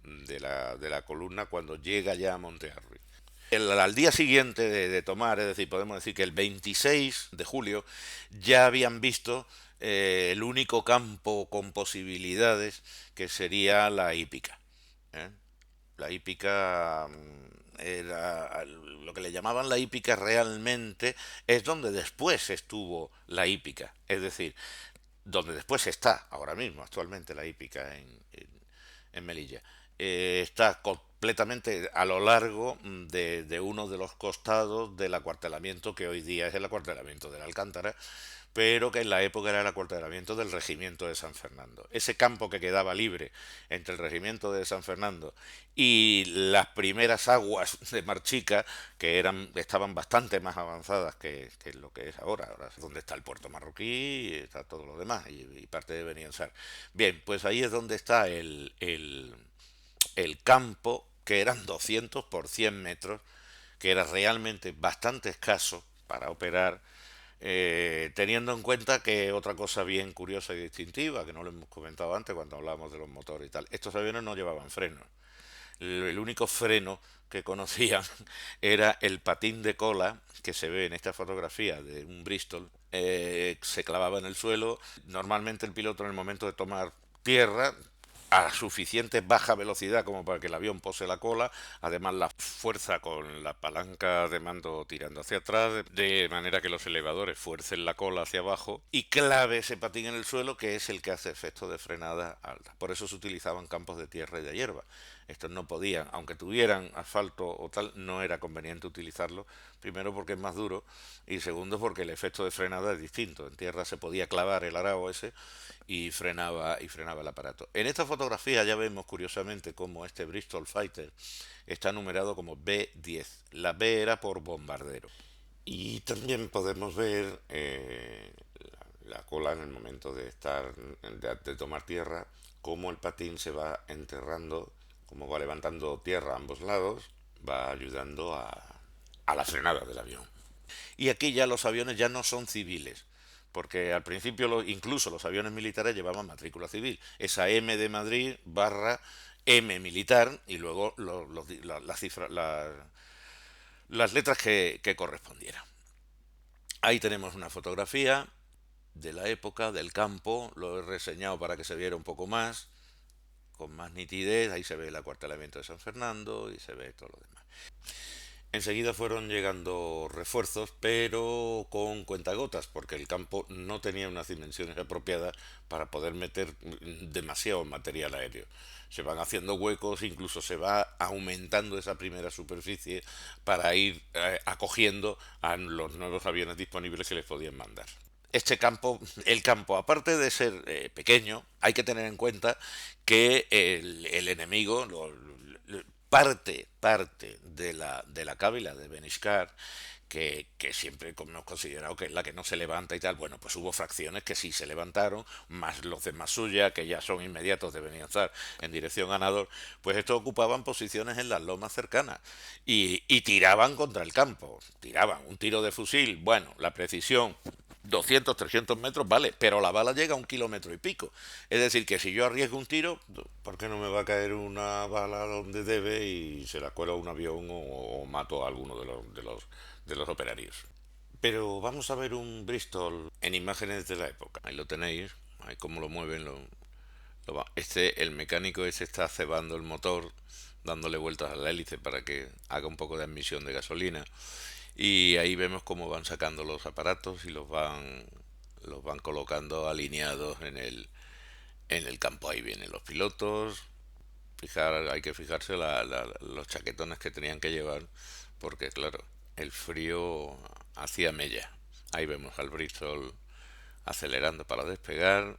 la columna cuando llega ya a Montearruy. Al día siguiente de tomar, es decir, podemos decir que el 26 de julio ya habían visto el único campo con posibilidades, que sería la hípica. ¿eh? La hípica era lo que le llamaban la hípica realmente, es donde después estuvo la hípica, es decir, donde después está ahora mismo, actualmente, la hípica en Melilla. Está completamente a lo largo de uno de los costados del acuartelamiento que hoy día es el acuartelamiento de la Alcántara, pero que en la época era el acuartelamiento del regimiento de San Fernando. Ese campo que quedaba libre entre el regimiento de San Fernando y las primeras aguas de Marchica, que estaban bastante más avanzadas que lo que es ahora. Ahora es donde está el puerto marroquí y está todo lo demás, y parte de Beniansar. Bien, pues ahí es donde está el campo, que eran 200 por 100 metros, que era realmente bastante escaso para operar, teniendo en cuenta que otra cosa bien curiosa y distintiva, que no lo hemos comentado antes cuando hablábamos de los motores y tal, estos aviones no llevaban frenos. El único freno que conocían era el patín de cola que se ve en esta fotografía de un Bristol. Se clavaba en el suelo. Normalmente el piloto, en el momento de tomar tierra, a suficiente baja velocidad como para que el avión pose la cola, además la fuerza con la palanca de mando tirando hacia atrás, de manera que los elevadores fuercen la cola hacia abajo y clave ese patín en el suelo, que es el que hace efecto de frenada alta. Por eso se utilizaban campos de tierra y de hierba. Estos no podían, aunque tuvieran asfalto o tal, no era conveniente utilizarlo, primero porque es más duro y segundo porque el efecto de frenada es distinto. En tierra se podía clavar el arao ese y frenaba el aparato. En esta fotografía ya vemos curiosamente cómo este Bristol Fighter está numerado como B10. La B era por bombardero. Y también podemos ver la cola en el momento de estar, de tomar tierra, cómo el patín se va enterrando, cómo va levantando tierra a ambos lados, va ayudando a la frenada del avión. Y aquí ya los aviones ya no son civiles, porque al principio incluso los aviones militares llevaban matrícula civil, esa M de Madrid barra M militar y luego las letras que correspondieran. Ahí tenemos una fotografía de la época, del campo, lo he reseñado para que se viera un poco más, con más nitidez, ahí se ve el acuartelamiento de San Fernando y se ve todo lo demás. Enseguida fueron llegando refuerzos, pero con cuentagotas, porque el campo no tenía unas dimensiones apropiadas para poder meter demasiado material aéreo. Se van haciendo huecos, incluso se va aumentando esa primera superficie para ir acogiendo a los nuevos aviones disponibles que les podían mandar. Este campo, el campo, aparte de ser pequeño, hay que tener en cuenta que el enemigo, parte de la cábila de Benishkar, que siempre hemos considerado que es la que no se levanta y tal, bueno, pues hubo fracciones que sí se levantaron, más los de Masuya, que ya son inmediatos de Beniazar en dirección a Nador, pues estos ocupaban posiciones en las lomas cercanas y tiraban contra el campo, tiraban un tiro de fusil, bueno, la precisión 200, 300 metros, vale, pero la bala llega a 1 kilómetro y pico. Es decir, que si yo arriesgo un tiro, ¿por qué no me va a caer una bala donde debe y se la cuela a un avión o mato a alguno de los operarios? Pero vamos a ver un Bristol en imágenes de la época. Ahí lo tenéis, ahí cómo lo mueven. El mecánico ese está cebando el motor, dándole vueltas a la hélice para que haga un poco de admisión de gasolina. Y ahí vemos cómo van sacando los aparatos y los van colocando alineados en el campo. Ahí vienen los pilotos. Hay que fijarse los chaquetones que tenían que llevar, porque claro, el frío hacía mella. Ahí vemos al Bristol acelerando para despegar.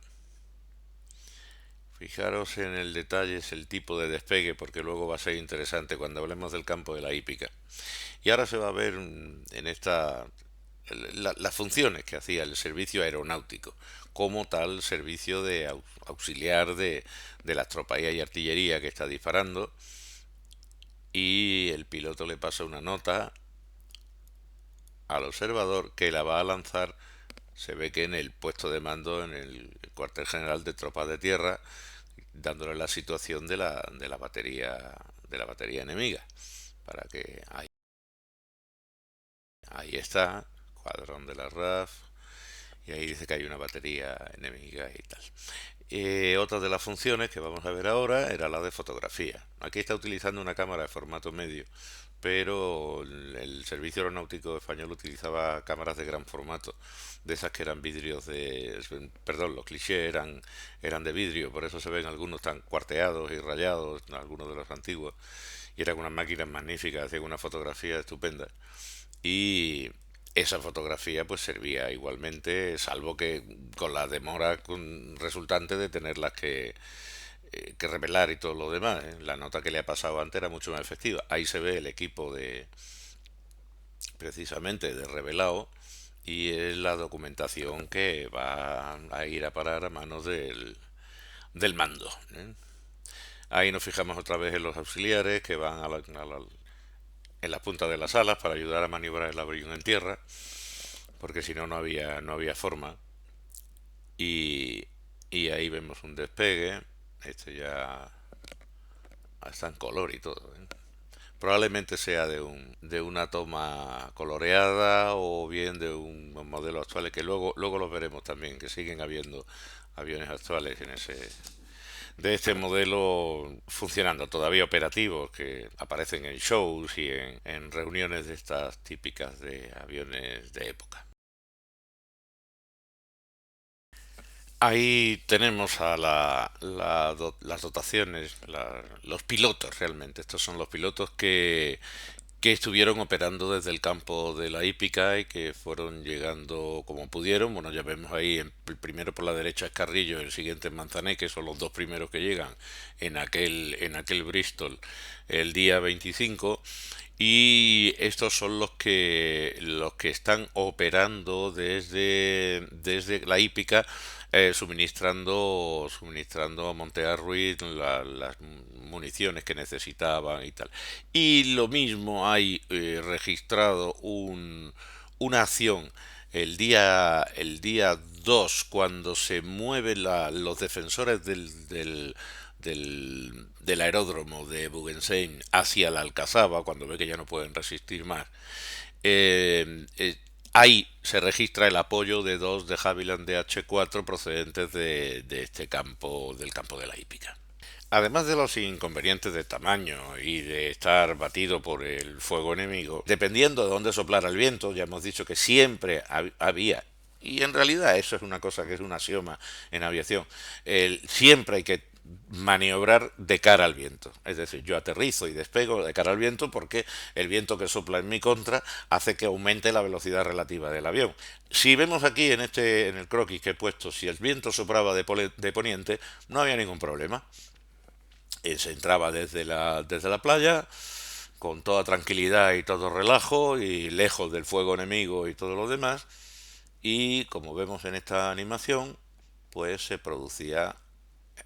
Fijaros en el detalle, es el tipo de despegue, porque luego va a ser interesante cuando hablemos del campo de la hípica. Y ahora se va a ver las funciones que hacía el servicio aeronáutico, como tal servicio de auxiliar de las tropas y artillería que está disparando, y el piloto le pasa una nota al observador que la va a lanzar. Se ve que en el puesto de mando, en el cuartel general de tropas de tierra, dándole la situación de la batería enemiga, para que ahí está, cuadrón de la RAF, y ahí dice que hay una batería enemiga y tal. Otra de las funciones que vamos a ver ahora era la de fotografía. Aquí está utilizando una cámara de formato medio, pero el Servicio Aeronáutico Español utilizaba cámaras de gran formato, de esas que eran vidrios perdón, los clichés eran de vidrio, por eso se ven algunos tan cuarteados y rayados, algunos de los antiguos, y eran unas máquinas magníficas, hacían una fotografía estupenda. Y esa fotografía pues servía igualmente, salvo que con la demora resultante de tenerlas que revelar y todo lo demás, ¿eh? La nota que le ha pasado antes era mucho más efectiva. Ahí se ve el equipo precisamente de revelado, y es la documentación que va a ir a parar a manos del mando, ¿eh? Ahí nos fijamos otra vez en los auxiliares que van en la punta de las alas para ayudar a maniobrar el avión en tierra, porque si no, no había forma. Y ahí vemos un despegue. Este ya está en color y todo, ¿eh? Probablemente sea de una toma coloreada o bien de un modelo actual, que luego los veremos también, que siguen habiendo aviones actuales de este modelo funcionando, todavía operativos, que aparecen en shows y en reuniones de estas típicas de aviones de época. Ahí tenemos a las dotaciones, los pilotos realmente. Estos son los pilotos que estuvieron operando desde el campo de la hípica y que fueron llegando como pudieron. Bueno, ya vemos ahí, el primero por la derecha es Carrillo, el siguiente es Manzaneque, son los dos primeros que llegan en aquel Bristol, el día 25, y estos son los que están operando desde la hípica, suministrando a Montear Ruiz las municiones que necesitaban y tal. Y lo mismo hay registrado una acción el día 2 cuando se mueven los defensores del aeródromo de Bugensein hacia la Alcazaba, cuando ve que ya no pueden resistir más. eh, eh, Ahí se registra el apoyo de dos de Havilland DH4 procedentes de este campo, del campo de la hípica. Además de los inconvenientes de tamaño y de estar batido por el fuego enemigo, dependiendo de dónde soplara el viento, ya hemos dicho que siempre había, y en realidad eso es una cosa que es un axioma en aviación, siempre hay que maniobrar de cara al viento. Es decir, yo aterrizo y despego de cara al viento porque el viento que sopla en mi contra hace que aumente la velocidad relativa del avión. Si vemos aquí en el croquis que he puesto, si el viento soplaba de poniente, no había ningún problema. Se entraba desde la playa con toda tranquilidad y todo relajo y lejos del fuego enemigo y todo lo demás, y como vemos en esta animación, pues se producía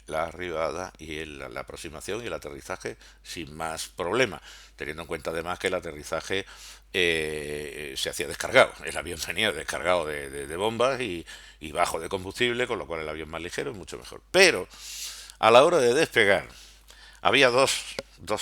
la arribada y la aproximación y el aterrizaje sin más problema, teniendo en cuenta además que el aterrizaje se hacía descargado. El avión venía descargado de bombas y bajo de combustible, con lo cual el avión más ligero y mucho mejor. Pero a la hora de despegar, había dos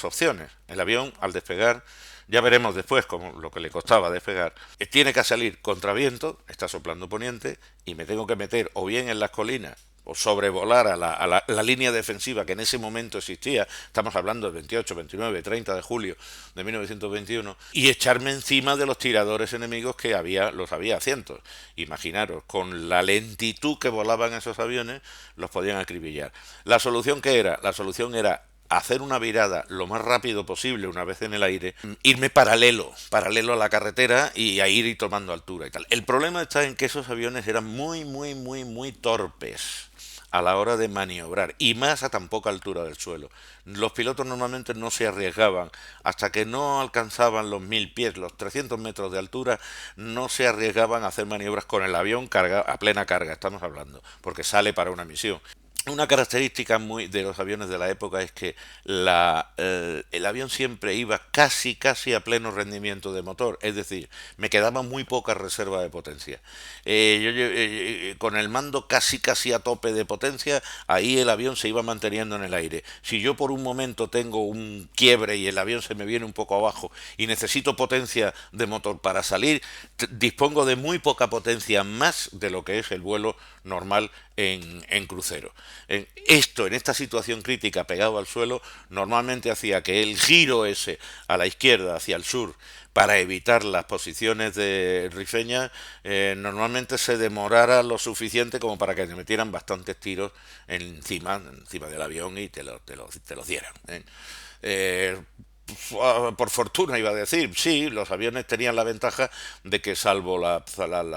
opciones. El avión, al despegar, ya veremos después como lo que le costaba despegar, tiene que salir contra viento, está soplando poniente, y me tengo que meter o bien en las colinas o sobrevolar la línea defensiva que en ese momento existía, estamos hablando del 28, 29, 30 de julio de 1921, y echarme encima de los tiradores enemigos que los había a cientos. Imaginaros, con la lentitud que volaban esos aviones, los podían acribillar. ¿La solución qué era? La solución era hacer una virada lo más rápido posible una vez en el aire, irme paralelo a la carretera y a ir tomando altura y tal. El problema está en que esos aviones eran muy torpes a la hora de maniobrar, y más a tan poca altura del suelo. Los pilotos normalmente no se arriesgaban hasta que no alcanzaban los 1000 pies, los 300 metros de altura, no se arriesgaban a hacer maniobras con el avión a plena carga, estamos hablando, porque sale para una misión. Una característica muy de los aviones de la época es que el avión siempre iba casi a pleno rendimiento de motor, es decir, me quedaba muy poca reserva de potencia. Con el mando casi a tope de potencia, ahí el avión se iba manteniendo en el aire. Si yo por un momento tengo un quiebre y el avión se me viene un poco abajo y necesito potencia de motor para salir, dispongo de muy poca potencia más de lo que es el vuelo normal en crucero. En esta situación crítica pegado al suelo, normalmente hacía que el giro ese a la izquierda, hacia el sur, para evitar las posiciones de rifeñas, normalmente se demorara lo suficiente como para que te metieran bastantes tiros encima del avión y te los dieran. Eh, por fortuna iba a decir, sí, los aviones tenían la ventaja de que salvo la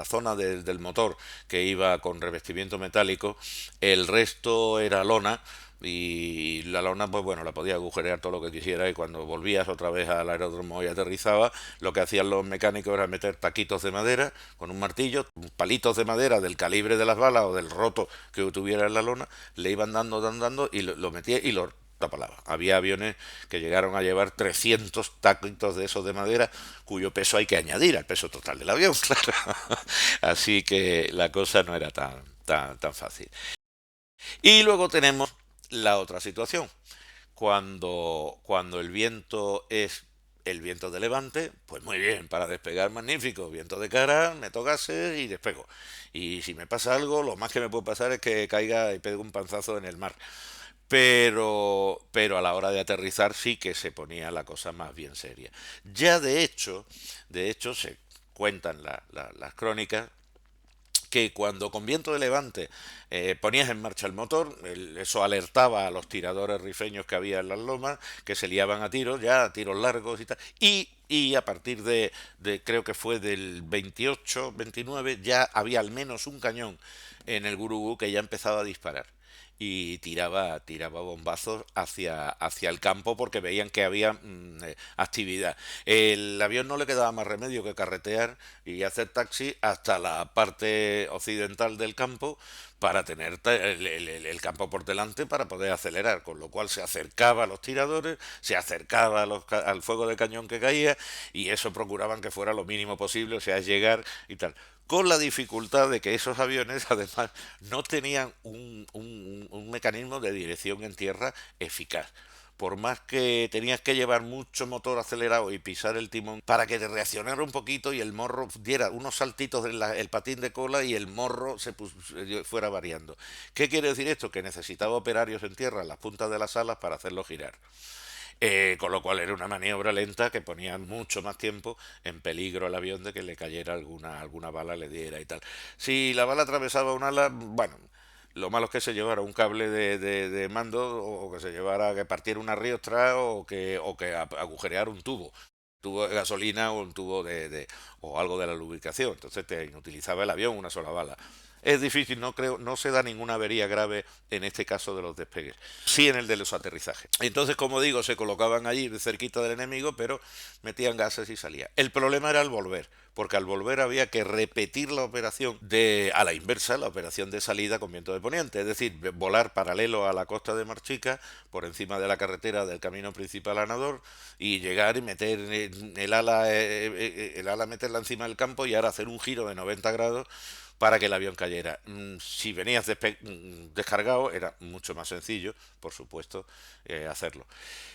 zona del motor que iba con revestimiento metálico, el resto era lona, y la lona, pues bueno, la podía agujerear todo lo que quisiera, y cuando volvías otra vez al aeródromo y aterrizaba, lo que hacían los mecánicos era meter taquitos de madera con un martillo, palitos de madera del calibre de las balas o del roto que tuviera en la lona, le iban dando y lo metía y lo tapalaba. Había aviones que llegaron a llevar 300 taquitos de esos de madera, cuyo peso hay que añadir al peso total del avión, claro. Así que la cosa no era tan fácil. Y luego tenemos la otra situación. Cuando el viento es el viento de levante, pues muy bien, para despegar magnífico, viento de cara, me tocase y despego. Y si me pasa algo, lo más que me puede pasar es que caiga y pegue un panzazo en el mar. Pero a la hora de aterrizar sí que se ponía la cosa más bien seria. Ya de hecho se cuentan las crónicas que cuando con viento de levante ponías en marcha el motor, eso alertaba a los tiradores rifeños que había en las lomas, que se liaban a tiros, ya a tiros largos y tal, y a partir creo que fue del 28, 29, ya había al menos un cañón en el Gurugú que ya empezaba a disparar. y tiraba bombazos hacia el campo porque veían que había actividad. El avión no le quedaba más remedio que carretear y hacer taxi hasta la parte occidental del campo para tener el campo por delante para poder acelerar, con lo cual se acercaba a los tiradores, se acercaba al fuego de cañón que caía y eso procuraban que fuera lo mínimo posible, o sea, llegar y tal. Con la dificultad de que esos aviones además no tenían un mecanismo de dirección en tierra eficaz. Por más que tenías que llevar mucho motor acelerado y pisar el timón para que te reaccionara un poquito y el morro diera unos saltitos el patín de cola y el morro fuera variando. ¿Qué quiere decir esto? Que necesitaba operarios en tierra en las puntas de las alas para hacerlo girar. Con lo cual era una maniobra lenta que ponía mucho más tiempo en peligro al avión de que le cayera alguna bala, le diera y tal. Si la bala atravesaba un ala, bueno, lo malo es que se llevara un cable de mando o que se llevara, que partiera una riostra o que agujereara un tubo de gasolina o un tubo o algo de la lubricación. Entonces te inutilizaba el avión una sola bala. Es difícil, no creo, no se da ninguna avería grave en este caso de los despegues. Sí en el de los aterrizajes. Entonces, como digo, se colocaban allí cerquita del enemigo, pero metían gases y salía. El problema era el volver, porque al volver había que repetir la operación a la inversa, la operación de salida con viento de poniente, es decir, volar paralelo a la costa de Marchica, por encima de la carretera del camino principal a Nador, y llegar y meter el ala meterla encima del campo y ahora hacer un giro de 90 grados para que el avión cayera. Si venías descargado era mucho más sencillo, por supuesto, hacerlo.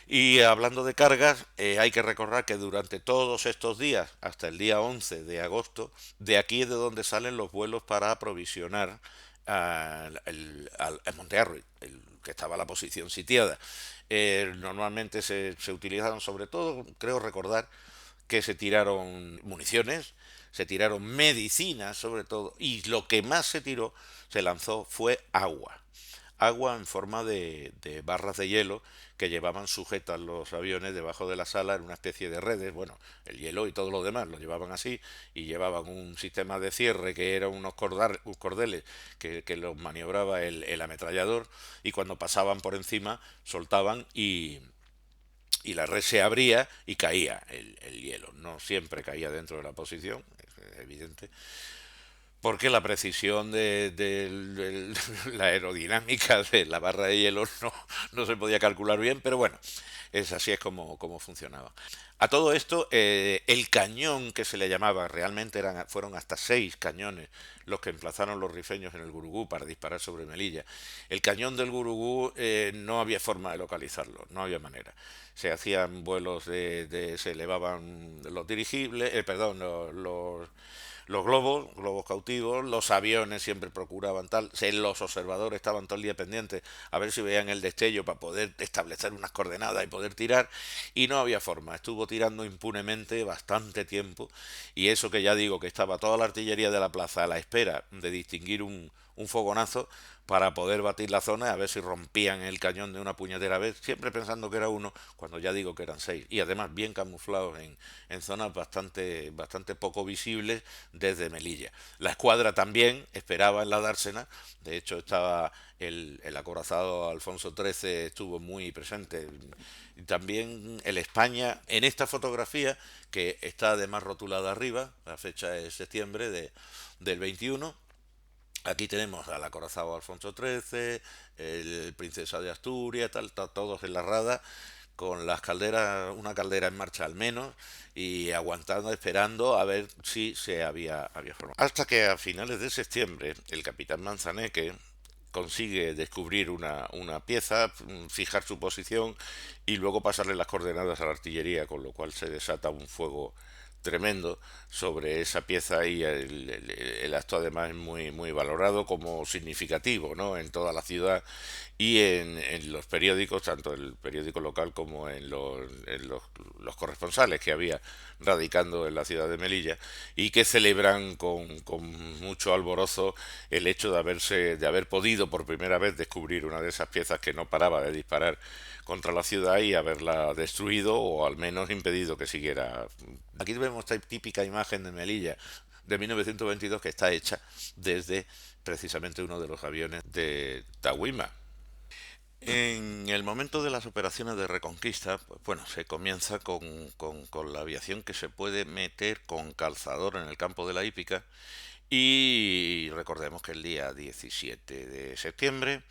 Y hablando de cargas, hay que recordar que durante todos estos días, hasta el día 11 de agosto, de aquí es de donde salen los vuelos para aprovisionar al Monte Arroy, que estaba la posición sitiada. Normalmente se utilizaron sobre todo, creo recordar, que se tiraron municiones, se tiraron medicinas sobre todo, y lo que más se tiró, se lanzó, fue agua. Agua en forma de barras de hielo que llevaban sujetas los aviones debajo de la sala en una especie de redes. Bueno, el hielo y todo lo demás lo llevaban así y llevaban un sistema de cierre que era unos cordeles que los maniobraba el ametrallador y cuando pasaban por encima soltaban y la red se abría y caía el hielo. No siempre caía dentro de la posición, es evidente, porque la precisión de la aerodinámica de la barra de hielo no se podía calcular bien, pero bueno, así es como funcionaba. A todo esto, el cañón que se le llamaba, realmente fueron hasta 6 cañones los que emplazaron los rifeños en el Gurugú para disparar sobre Melilla. El cañón del Gurugú no había forma de localizarlo, no había manera. Se hacían vuelos se elevaban los dirigibles, perdón, los globos cautivos, los aviones siempre procuraban tal, los observadores estaban todo el día pendientes a ver si veían el destello para poder establecer unas coordenadas y poder tirar, y no había forma, estuvo tirando impunemente bastante tiempo, y eso que ya digo que estaba toda la artillería de la plaza a la espera de distinguir un fogonazo para poder batir la zona, a ver si rompían el cañón de una puñetera vez, siempre pensando que era uno, cuando ya digo que eran 6, y además bien camuflados en zonas bastante poco visibles desde Melilla. La escuadra también esperaba en la dársena, de hecho estaba el acorazado Alfonso XIII estuvo muy presente, y también el España, en esta fotografía, que está además rotulada arriba, la fecha es septiembre del 21. Aquí tenemos al acorazado Alfonso XIII, el Princesa de Asturias, todos en la rada, con las calderas, una caldera en marcha al menos, y aguantando, esperando a ver si había forma. Hasta que a finales de septiembre, el capitán Manzaneque consigue descubrir una pieza, fijar su posición y luego pasarle las coordenadas a la artillería, con lo cual se desata un fuego tremendo sobre esa pieza y el acto además es muy valorado como significativo, ¿no? En toda la ciudad y en los periódicos, tanto el periódico local como en los corresponsales que había radicando en la ciudad de Melilla y que celebran con mucho alborozo el hecho de haber podido por primera vez descubrir una de esas piezas que no paraba de disparar contra la ciudad y haberla destruido o al menos impedido que siguiera. Aquí vemos esta típica imagen de Melilla de 1922 que está hecha desde precisamente uno de los aviones de Tawima. En el momento de las operaciones de reconquista, pues bueno, se comienza con la aviación que se puede meter con calzador en el campo de la hípica y recordemos que el día 17 de septiembre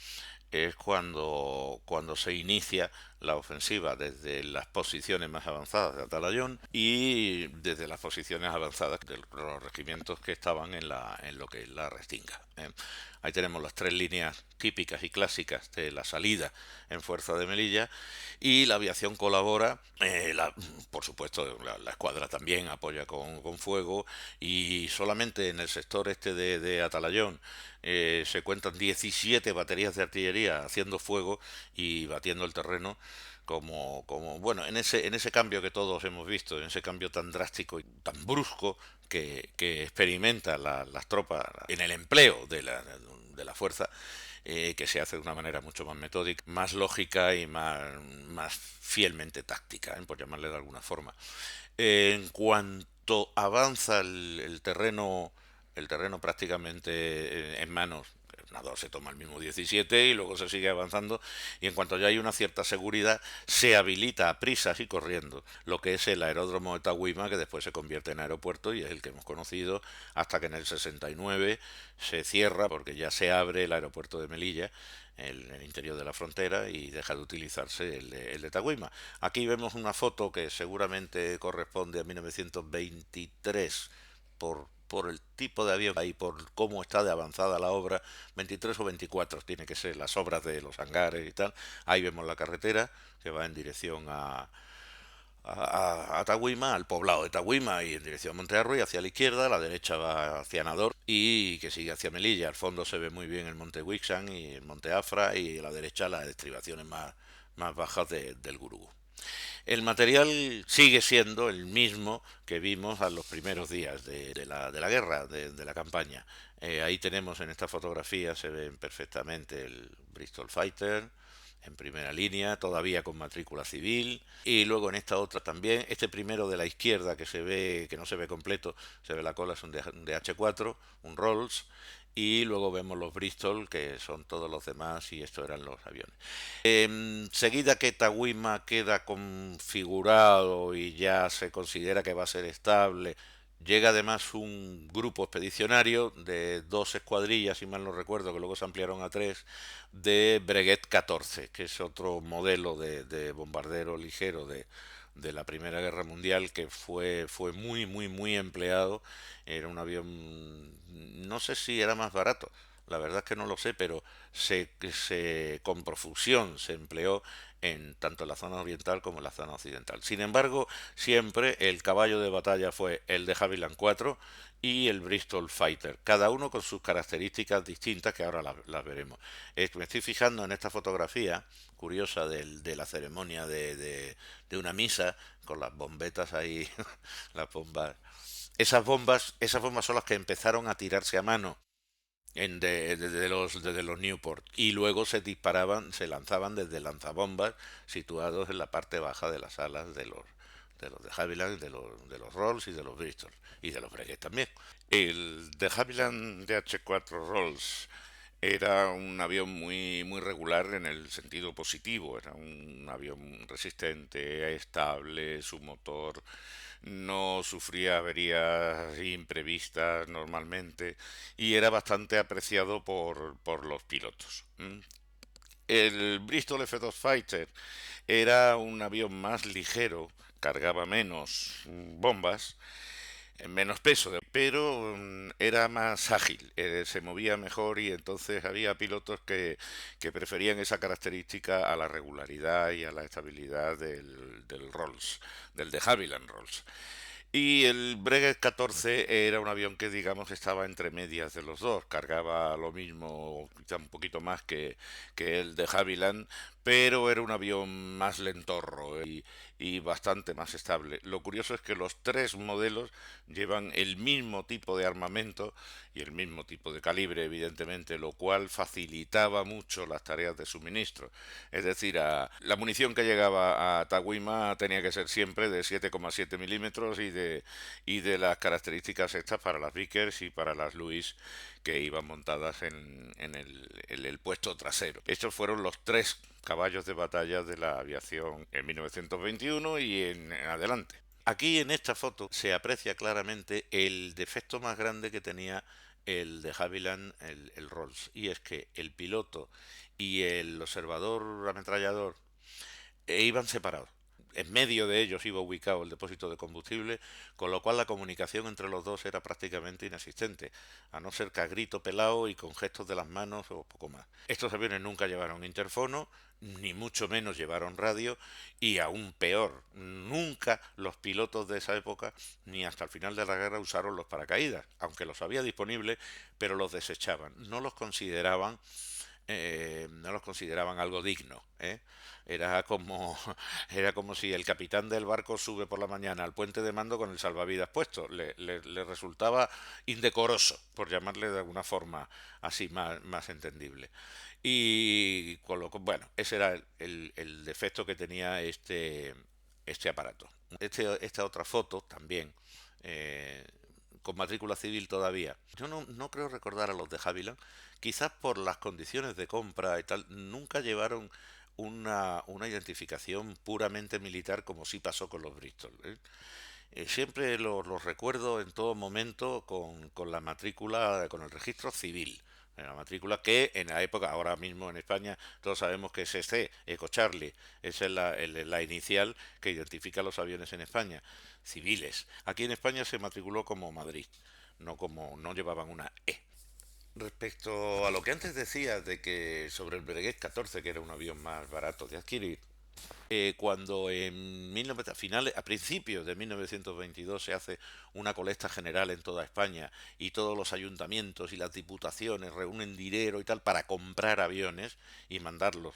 es cuando se inicia la ofensiva desde las posiciones más avanzadas de Atalayón y desde las posiciones avanzadas de los regimientos que estaban en lo que es la Restinga. Ahí tenemos las tres líneas típicas y clásicas de la salida en Fuerza de Melilla y la aviación colabora, por supuesto la escuadra también apoya con fuego y solamente en el sector este de Atalayón se cuentan 17 baterías de artillería haciendo fuego y batiendo el terreno bueno, en ese cambio que todos hemos visto, en ese cambio tan drástico y tan brusco que experimenta las tropas en el empleo de la fuerza, que se hace de una manera mucho más metódica, más lógica y más fielmente táctica, por llamarle de alguna forma. En cuanto avanza el terreno prácticamente en manos. El nadador se toma el mismo 17 y luego se sigue avanzando y en cuanto ya hay una cierta seguridad se habilita a prisas y corriendo lo que es el aeródromo de Tahuima, que después se convierte en aeropuerto y es el que hemos conocido hasta que en el 69 se cierra porque ya se abre el aeropuerto de Melilla en el interior de la frontera y deja de utilizarse el de Tahuima. Aquí vemos una foto que seguramente corresponde a 1923 por el tipo de avión y por cómo está de avanzada la obra, 23 o 24 tiene que ser las obras de los hangares y tal. Ahí vemos la carretera que va en dirección a Tahuima, al poblado de Tahuima y en dirección a Monte Arroyo, hacia la izquierda, a la derecha va hacia Nador y que sigue hacia Melilla. Al fondo se ve muy bien el Monte Wixan y el Monte Afra y a la derecha las estribaciones más bajas del Gurugú. El material sigue siendo el mismo que vimos a los primeros días de la guerra, de la campaña. Ahí tenemos en esta fotografía, se ven perfectamente el Bristol Fighter en primera línea, todavía con matrícula civil, y luego en esta otra también, este primero de la izquierda que se ve, que no se ve completo, se ve la cola, es un DH4, un Rolls, y luego vemos los Bristol, que son todos los demás, y estos eran los aviones. Enseguida que Tahuima queda configurado y ya se considera que va a ser estable, llega además un grupo expedicionario de dos escuadrillas, si mal no recuerdo, que luego se ampliaron a tres, de Breguet 14, que es otro modelo de bombardero ligero de la Primera Guerra Mundial que fue muy empleado. Era un avión, no sé si era más barato, la verdad es que no lo sé, pero con profusión se empleó en tanto en la zona oriental como en la zona occidental. Sin embargo, siempre el caballo de batalla fue el de Havilland 4 y el Bristol Fighter, cada uno con sus características distintas que ahora las veremos. Me estoy fijando en esta fotografía curiosa de la ceremonia de una misa con las bombetas ahí, las bombas. Esas bombas son las que empezaron a tirarse a mano desde los Newport y luego se disparaban, se lanzaban desde lanzabombas situados en la parte baja de las alas de los de Havilland, de los Rolls y de los Bristol y de los Breguet también. El de Havilland DH4 Rolls era un avión muy regular en el sentido positivo, era un avión resistente, estable, su motor no sufría averías imprevistas normalmente y era bastante apreciado por los pilotos. El Bristol F-2 Fighter era un avión más ligero, cargaba menos bombas, menos peso, pero era más ágil, se movía mejor y entonces había pilotos que preferían esa característica a la regularidad y a la estabilidad del Rolls, del de Havilland Rolls. Y el Breguet 14 era un avión que, digamos, estaba entre medias de los dos. Cargaba lo mismo, quizá un poquito más que el de Havilland, pero era un avión más lentorro y bastante más estable. Lo curioso es que los tres modelos llevan el mismo tipo de armamento y el mismo tipo de calibre, evidentemente, lo cual facilitaba mucho las tareas de suministro. Es decir, la munición que llegaba a Tahuima tenía que ser siempre de 7,7 milímetros y de las características estas para las Vickers y para las Lewis que iban montadas en el puesto trasero. Estos fueron los tres caballos de batalla de la aviación en 1921 y en adelante. Aquí en esta foto se aprecia claramente el defecto más grande que tenía el de Havilland, el Rolls, y es que el piloto y el observador ametrallador iban separados. En medio de ellos iba ubicado el depósito de combustible, con lo cual la comunicación entre los dos era prácticamente inexistente, a no ser que a grito pelado y con gestos de las manos o poco más. Estos aviones nunca llevaron interfono, ni mucho menos llevaron radio, y aún peor, nunca los pilotos de esa época, ni hasta el final de la guerra, usaron los paracaídas, aunque los había disponibles, pero los desechaban, no los consideraban algo digno, ¿eh? Era como, era como si el capitán del barco sube por la mañana al puente de mando con el salvavidas puesto. Le resultaba indecoroso, por llamarle de alguna forma así más entendible. Y bueno, ese era el defecto que tenía este aparato. Esta otra foto también, con matrícula civil todavía. Yo no creo recordar a los de Havilland, quizás por las condiciones de compra y tal, nunca llevaron una identificación puramente militar como sí pasó con los Bristol, ¿eh? Siempre los recuerdo en todo momento con la matrícula, con el registro civil. La matrícula que en la época, ahora mismo en España, todos sabemos que es EC, Eco Charlie, esa es la inicial que identifica los aviones en España, civiles. Aquí en España se matriculó como Madrid, no llevaban una E. Respecto a lo que antes decía de que sobre el Breguet 14, que era un avión más barato de adquirir, cuando a principios de 1922 se hace una colecta general en toda España y todos los ayuntamientos y las diputaciones reúnen dinero y tal para comprar aviones y mandarlos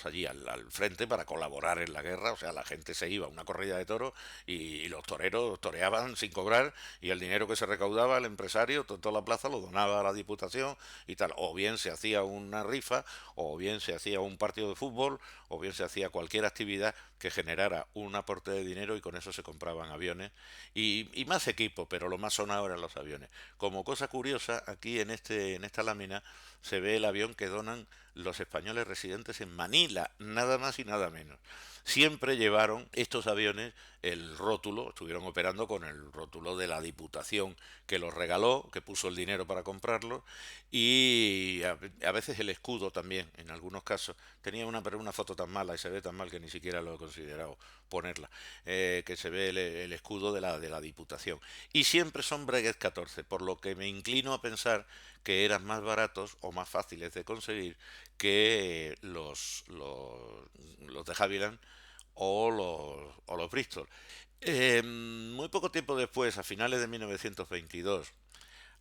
allí al frente para colaborar en la guerra. O sea, la gente se iba a una corrida de toros y los toreros toreaban sin cobrar, y el dinero que se recaudaba el empresario, toda la plaza, lo donaba a la diputación y tal. O bien se hacía una rifa, o bien se hacía un partido de fútbol, o bien se hacía cualquier actividad que generara un aporte de dinero, y con eso se compraban aviones y más equipo, pero lo más sonado eran los aviones. Como cosa curiosa, aquí en esta lámina se ve el avión que donan los españoles residentes en Manila, nada más y nada menos. Siempre llevaron estos aviones el rótulo, estuvieron operando con el rótulo de la Diputación que los regaló, que puso el dinero para comprarlos, y a veces el escudo también, en algunos casos. Tenía pero una foto tan mala y se ve tan mal que ni siquiera lo he considerado ponerla, que se ve el escudo de la Diputación. Y siempre son Breguet 14, por lo que me inclino a pensar que eran más baratos o más fáciles de conseguir que los de Havilland o los Bristol. Muy poco tiempo después, a finales de 1922,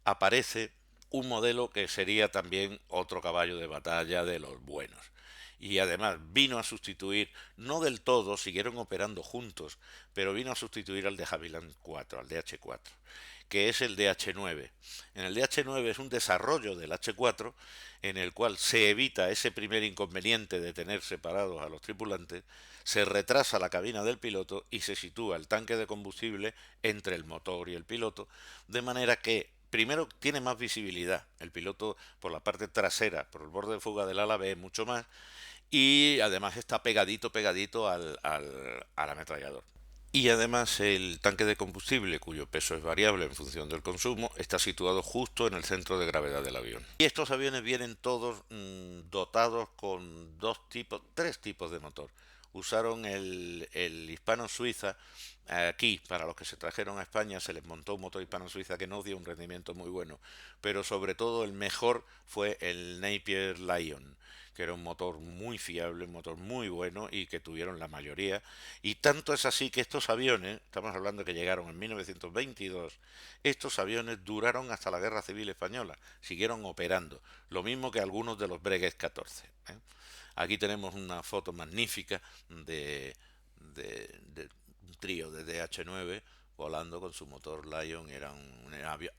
aparece un modelo que sería también otro caballo de batalla de los buenos. Y además vino a sustituir, no del todo, siguieron operando juntos, pero vino a sustituir al de Havilland 4, al DH4, que es el DH9. En el DH9 es un desarrollo del H4 en el cual se evita ese primer inconveniente de tener separados a los tripulantes, se retrasa la cabina del piloto y se sitúa el tanque de combustible entre el motor y el piloto, de manera que primero tiene más visibilidad. El piloto por la parte trasera, por el borde de fuga del ala, ve mucho más, y además está pegadito al ametrallador. Y además el tanque de combustible, cuyo peso es variable en función del consumo, está situado justo en el centro de gravedad del avión. Y estos aviones vienen todos dotados con tres tipos de motor. Usaron el Hispano-Suiza. Aquí, para los que se trajeron a España, se les montó un motor Hispano-Suiza que no dio un rendimiento muy bueno, pero sobre todo el mejor fue el Napier Lion, que era un motor muy fiable, un motor muy bueno, y que tuvieron la mayoría. Y tanto es así que estos aviones, estamos hablando que llegaron en 1922, estos aviones duraron hasta la Guerra Civil Española, siguieron operando, lo mismo que algunos de los Breguet 14, ¿eh? Aquí tenemos una foto magnífica de un trío de DH9 volando con su motor Lion. Eran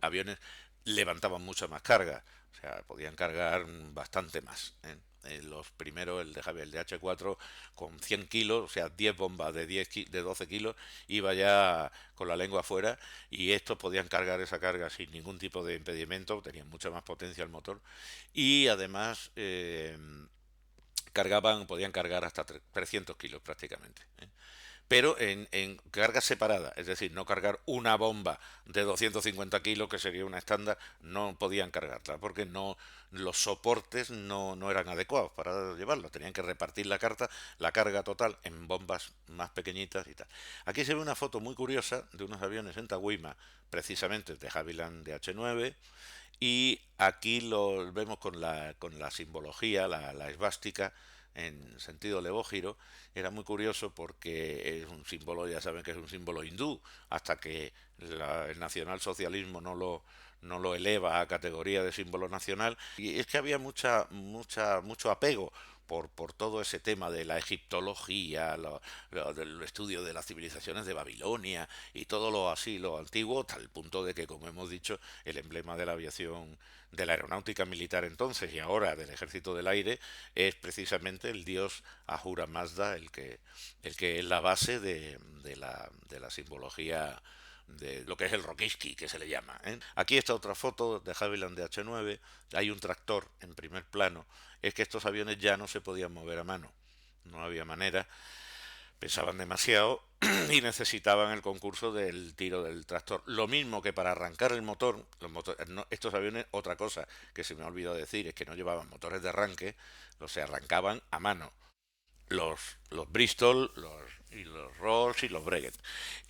aviones, levantaban mucha más carga, o sea, podían cargar bastante más, ¿eh? Los primeros, el de Javier, el de H4, con 100 kilos, o sea, 10 bombas de 12 kilos, iba ya con la lengua afuera, y estos podían cargar esa carga sin ningún tipo de impedimento, tenían mucha más potencia el motor, y además podían cargar hasta 300 kilos prácticamente, ¿eh? Pero en carga separada, es decir, no cargar una bomba de 250 kilos, que sería una estándar, no podían cargarla, porque los soportes no eran adecuados para llevarlo, tenían que repartir la carga total en bombas más pequeñitas y tal. Aquí se ve una foto muy curiosa de unos aviones en Tagüima, precisamente de Havilland DH9, y aquí lo vemos con la simbología, la esvástica en sentido levógiro. Era muy curioso porque es un símbolo, ya saben que es un símbolo hindú, hasta que el nacionalsocialismo no lo eleva a categoría de símbolo nacional. Y es que había mucho apego por todo ese tema de la egiptología, del estudio de las civilizaciones de Babilonia y todo lo así, lo antiguo, tal punto de que, como hemos dicho, el emblema de la aviación, de la aeronáutica militar entonces y ahora del ejército del aire, es precisamente el dios Ahura Mazda, el que es la base de la simbología de lo que es el Rokiski, que se le llama, ¿eh? Aquí está otra foto de Havilland DH9, hay un tractor en primer plano. Es que estos aviones ya no se podían mover a mano, no había manera, pesaban demasiado y necesitaban el concurso del tiro del tractor. Lo mismo que para arrancar el motor, estos aviones, otra cosa que se me ha olvidado decir, es que no llevaban motores de arranque, se arrancaban a mano. Los Bristol, los Rolls y los Breguet.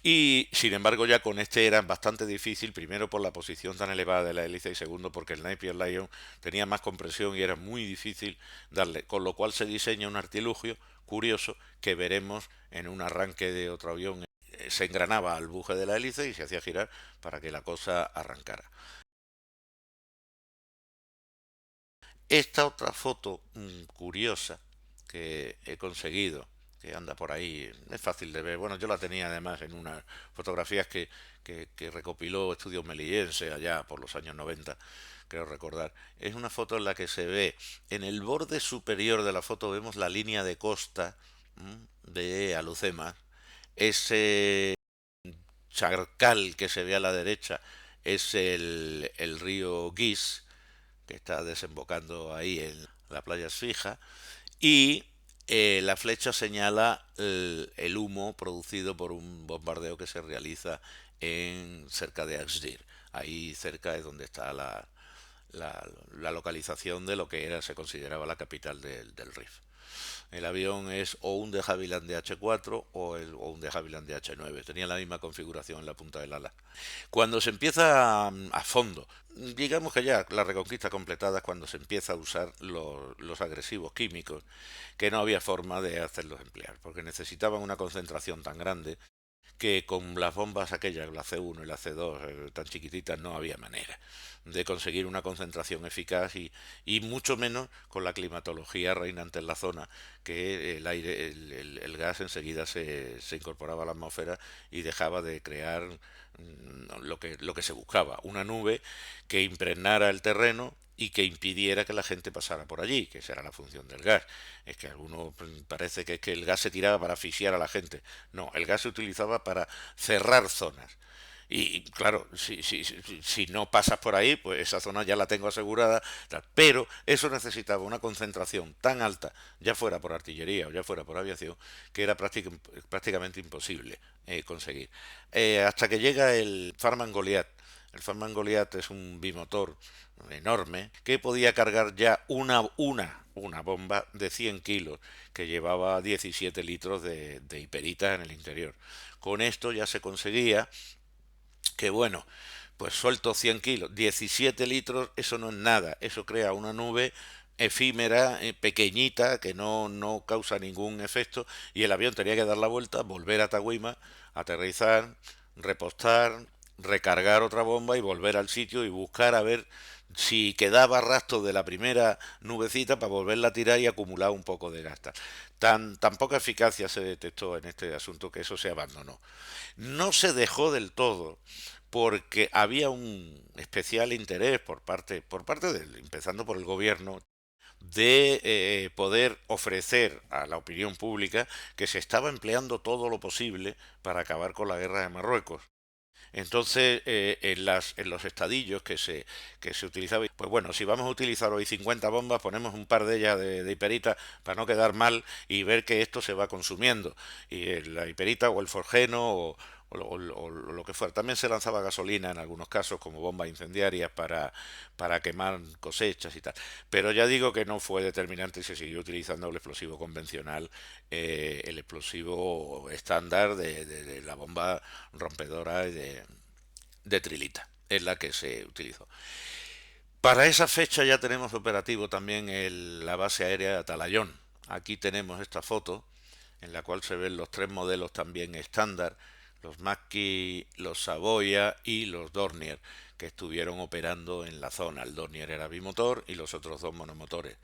Y sin embargo ya con este era bastante difícil, primero por la posición tan elevada de la hélice y segundo porque el Napier Lion tenía más compresión y era muy difícil darle, con lo cual se diseña un artilugio curioso que veremos en un arranque de otro avión. Se engranaba al buje de la hélice y se hacía girar para que la cosa arrancara. Esta otra foto curiosa que he conseguido, que anda por ahí, es fácil de ver. Bueno, yo la tenía además en unas fotografías que recopiló Estudios Melillense allá por los años 90, creo recordar. Es una foto en la que se ve, en el borde superior de la foto vemos la línea de costa de Alucemas. Ese charcal que se ve a la derecha es el río Guis, que está desembocando ahí en la playa fija, y la flecha señala el humo producido por un bombardeo que se realiza cerca de Axdir. Ahí cerca es donde está la localización de lo que se consideraba la capital del Rif. El avión es o un de Havilland DH4 o un de Havilland DH9. Tenía la misma configuración en la punta del ala. Cuando se empieza a fondo, digamos que ya la reconquista completada es cuando se empieza a usar los agresivos químicos, que no había forma de hacerlos emplear, porque necesitaban una concentración tan grande que con las bombas aquellas, la C1 y la C2, tan chiquititas, no había manera de conseguir una concentración eficaz y mucho menos con la climatología reinante en la zona, que el aire, gas enseguida se incorporaba a la atmósfera y dejaba de crear lo que se buscaba, una nube que impregnara el terreno y que impidiera que la gente pasara por allí, que esa era la función del gas. Es que a algunos parece que es que el gas se tiraba para asfixiar a la gente. No, el gas se utilizaba para cerrar zonas. Y claro, si no pasas por ahí, pues esa zona ya la tengo asegurada. Pero eso necesitaba una concentración tan alta, ya fuera por artillería o ya fuera por aviación, que era prácticamente imposible conseguir. Hasta que llega el Farman Goliath. El Farman Goliath es un bimotor enorme que podía cargar ya una bomba de 100 kilos que llevaba 17 litros de hiperitas en el interior. Con esto ya se conseguía que, bueno, pues suelto 100 kilos, 17 litros, eso no es nada, eso crea una nube efímera, pequeñita, que no causa ningún efecto, y el avión tenía que dar la vuelta, volver a Tagüima, aterrizar, repostar, recargar otra bomba y volver al sitio y buscar a ver si quedaba rastro de la primera nubecita para volverla a tirar y acumular un poco de gas. Tan poca eficacia se detectó en este asunto que eso se abandonó. No se dejó del todo porque había un especial interés por parte del, empezando por el gobierno, de poder ofrecer a la opinión pública que se estaba empleando todo lo posible para acabar con la guerra de Marruecos. Entonces, en los estadillos que se utilizaba, pues bueno, si vamos a utilizar hoy 50 bombas, ponemos un par de ellas de hiperita para no quedar mal y ver que esto se va consumiendo. Y la hiperita o el forgeno o lo que fuera. También se lanzaba gasolina en algunos casos como bombas incendiarias para quemar cosechas y tal. Pero ya digo que no fue determinante y se siguió utilizando el explosivo convencional, el explosivo estándar de la bomba rompedora de trilita. Es la que se utilizó. Para esa fecha ya tenemos operativo también la base aérea de Atalayón. Aquí tenemos esta foto en la cual se ven los tres modelos también estándar, los Macchi, los Savoia y los Dornier, que estuvieron operando en la zona. El Dornier era bimotor y los otros dos monomotores.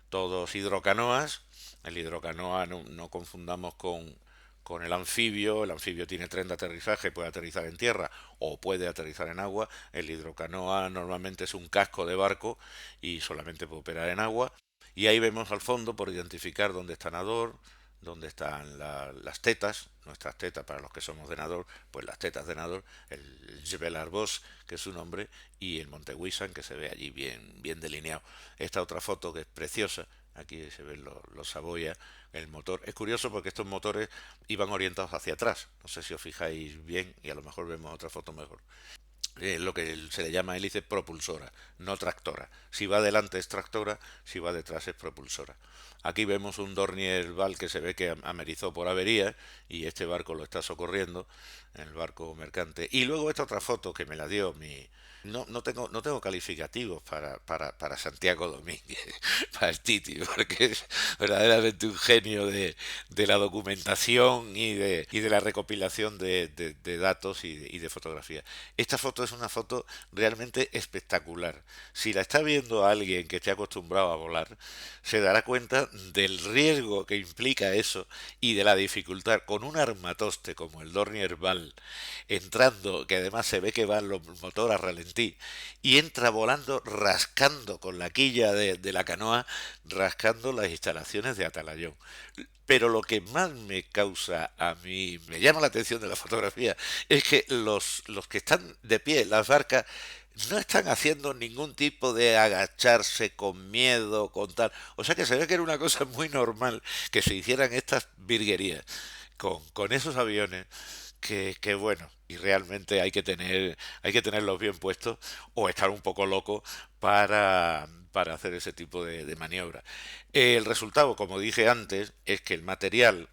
Todos hidrocanoas. El hidrocanoa no confundamos con el anfibio tiene tren de aterrizaje, puede aterrizar en tierra o puede aterrizar en agua. El hidrocanoa normalmente es un casco de barco y solamente puede operar en agua. Y ahí vemos al fondo, por identificar dónde está Nador, dónde están las tetas, nuestras tetas para los que somos de Nador, pues las tetas de Nador, el Jebel Arbós, que es su nombre, y el Monte Huisan, que se ve allí bien delineado. Esta otra foto que es preciosa, aquí se ven los Savoia, el motor. Es curioso porque estos motores iban orientados hacia atrás. No sé si os fijáis bien y a lo mejor vemos otra foto mejor. Lo que se le llama hélice propulsora, no tractora. Si va adelante es tractora, si va detrás es propulsora. Aquí vemos un Dornier Val que se ve que amerizó por avería y este barco lo está socorriendo, el barco mercante. Y luego esta otra foto que me la dio mi... No tengo calificativos para Santiago Domínguez, para el Titi, porque es verdaderamente un genio de la documentación y de la recopilación de datos y de fotografía. Esta foto es una foto realmente espectacular. Si la está viendo alguien que esté acostumbrado a volar, se dará cuenta del riesgo que implica eso y de la dificultad con un armatoste como el Dornier Val entrando, que además se ve que va el motor a ralentí, y entra volando rascando con la quilla de la canoa, rascando las instalaciones de Atalayón. Pero lo que más me causa a mí, me llama la atención de la fotografía, es que los que están de pie en las barcas no están haciendo ningún tipo de agacharse con miedo, con tal. O sea que se ve que era una cosa muy normal que se hicieran estas virguerías con esos aviones que bueno, y realmente hay que tenerlos bien puestos o estar un poco loco para hacer ese tipo de maniobra. El resultado, como dije antes, es que el material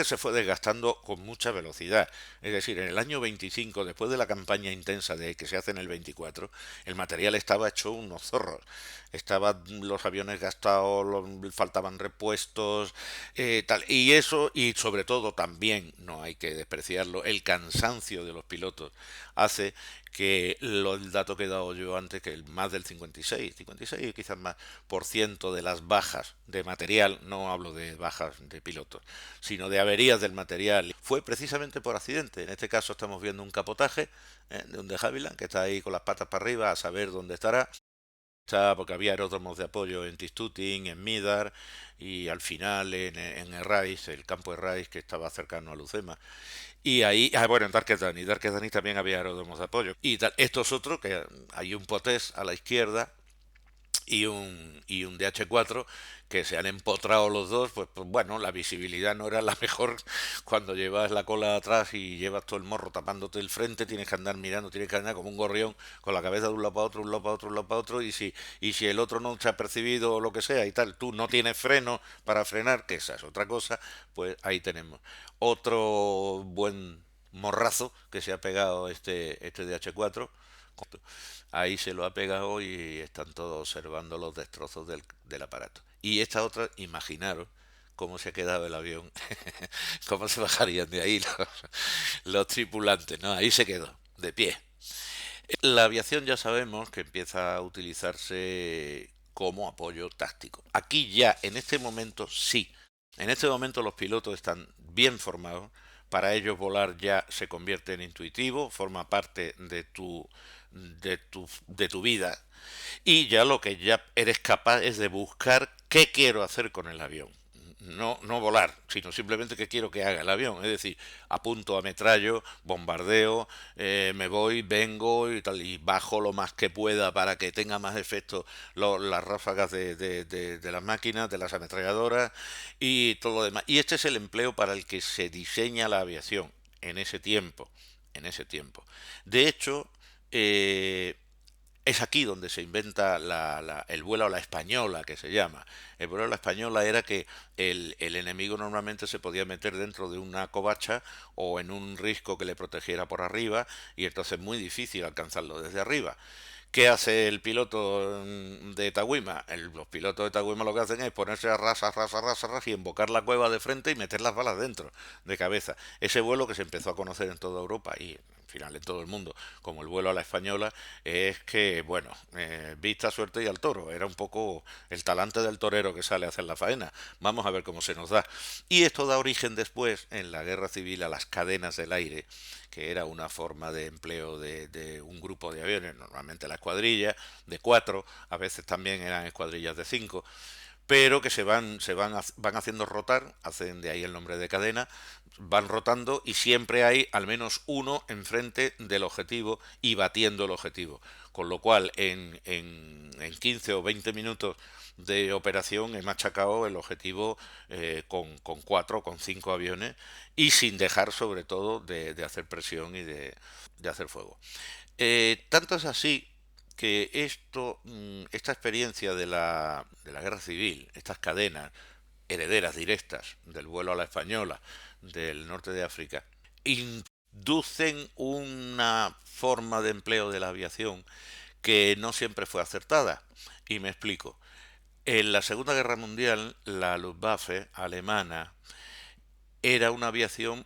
se fue desgastando con mucha velocidad. Es decir, en el año 25, después de la campaña intensa de que se hace en el 24, el material estaba hecho unos zorros. Estaban los aviones gastados, faltaban repuestos, tal. Y eso, y sobre todo también, no hay que despreciarlo, el cansancio de los pilotos hace que el dato que he dado yo antes, que el más del 56 quizás más por ciento de las bajas de material, no hablo de bajas de pilotos, sino de averías del material, fue precisamente por accidente. En este caso estamos viendo un capotaje de un de Havilland que está ahí con las patas para arriba a saber dónde estará. Está porque había aeródromos de apoyo en Tistutin, en Midar y al final en Errais, el campo Errais que estaba cercano a Lucema. Y ahí, bueno, en Dark Dani también había aeródromos de apoyo. Y tal, estos otros, que hay un Potés a la izquierda y un DH4 que se han empotrado los dos, pues bueno, la visibilidad no era la mejor cuando llevas la cola atrás y llevas todo el morro tapándote el frente, tienes que andar mirando, tienes que andar como un gorrión con la cabeza de un lado para otro, un lado para otro, un lado para otro, y si el otro no se ha percibido o lo que sea y tal, tú no tienes freno para frenar, que esa es otra cosa, pues ahí tenemos otro buen morrazo que se ha pegado este DH4. Ahí se lo ha pegado y están todos observando los destrozos del aparato. Y esta otra, imaginaros cómo se ha quedado el avión, cómo se bajarían de ahí los tripulantes, ¿no? Ahí se quedó, de pie. La aviación ya sabemos que empieza a utilizarse como apoyo táctico. Aquí ya, en este momento, sí. En este momento los pilotos están bien formados. Para ellos volar ya se convierte en intuitivo, forma parte de tu vida. Y ya lo que ya eres capaz es de buscar qué quiero hacer con el avión. no volar, sino simplemente que quiero que haga el avión. Es decir, apunto a metrallo, bombardeo, me voy, vengo y tal, y bajo lo más que pueda para que tenga más efecto las ráfagas de las máquinas, de las ametralladoras y todo lo demás. Y este es el empleo para el que se diseña la aviación en ese tiempo. En ese tiempo. De hecho, eh, es aquí donde se inventa el vuelo a la española, que se llama. El vuelo a la española era que el enemigo normalmente se podía meter dentro de una covacha o en un risco que le protegiera por arriba, y entonces es muy difícil alcanzarlo desde arriba. ¿Qué hace el piloto de Tagüima? Los pilotos de Tagüima lo que hacen es ponerse a ras y embocar la cueva de frente y meter las balas dentro, de cabeza. Ese vuelo que se empezó a conocer en toda Europa y al final en todo el mundo como el vuelo a la española, es que, bueno, vista, suerte y al toro. Era un poco el talante del torero que sale a hacer la faena. Vamos a ver cómo se nos da. Y esto da origen después, en la guerra civil, a las cadenas del aire, que era una forma de empleo de un grupo de aviones, normalmente la escuadrilla de 4, a veces también eran escuadrillas de 5, pero que van haciendo rotar, hacen de ahí el nombre de cadena, van rotando y siempre hay al menos uno enfrente del objetivo y batiendo el objetivo. Con lo cual, en 15 o 20 minutos de operación he machacado el objetivo con 4 con 5 aviones y sin dejar sobre todo de hacer presión y de hacer fuego. Tanto es así que esta experiencia de la guerra civil, estas cadenas herederas directas del vuelo a la española del norte de África, inducen una forma de empleo de la aviación que no siempre fue acertada. Y me explico. En la Segunda Guerra Mundial, la Luftwaffe alemana era una aviación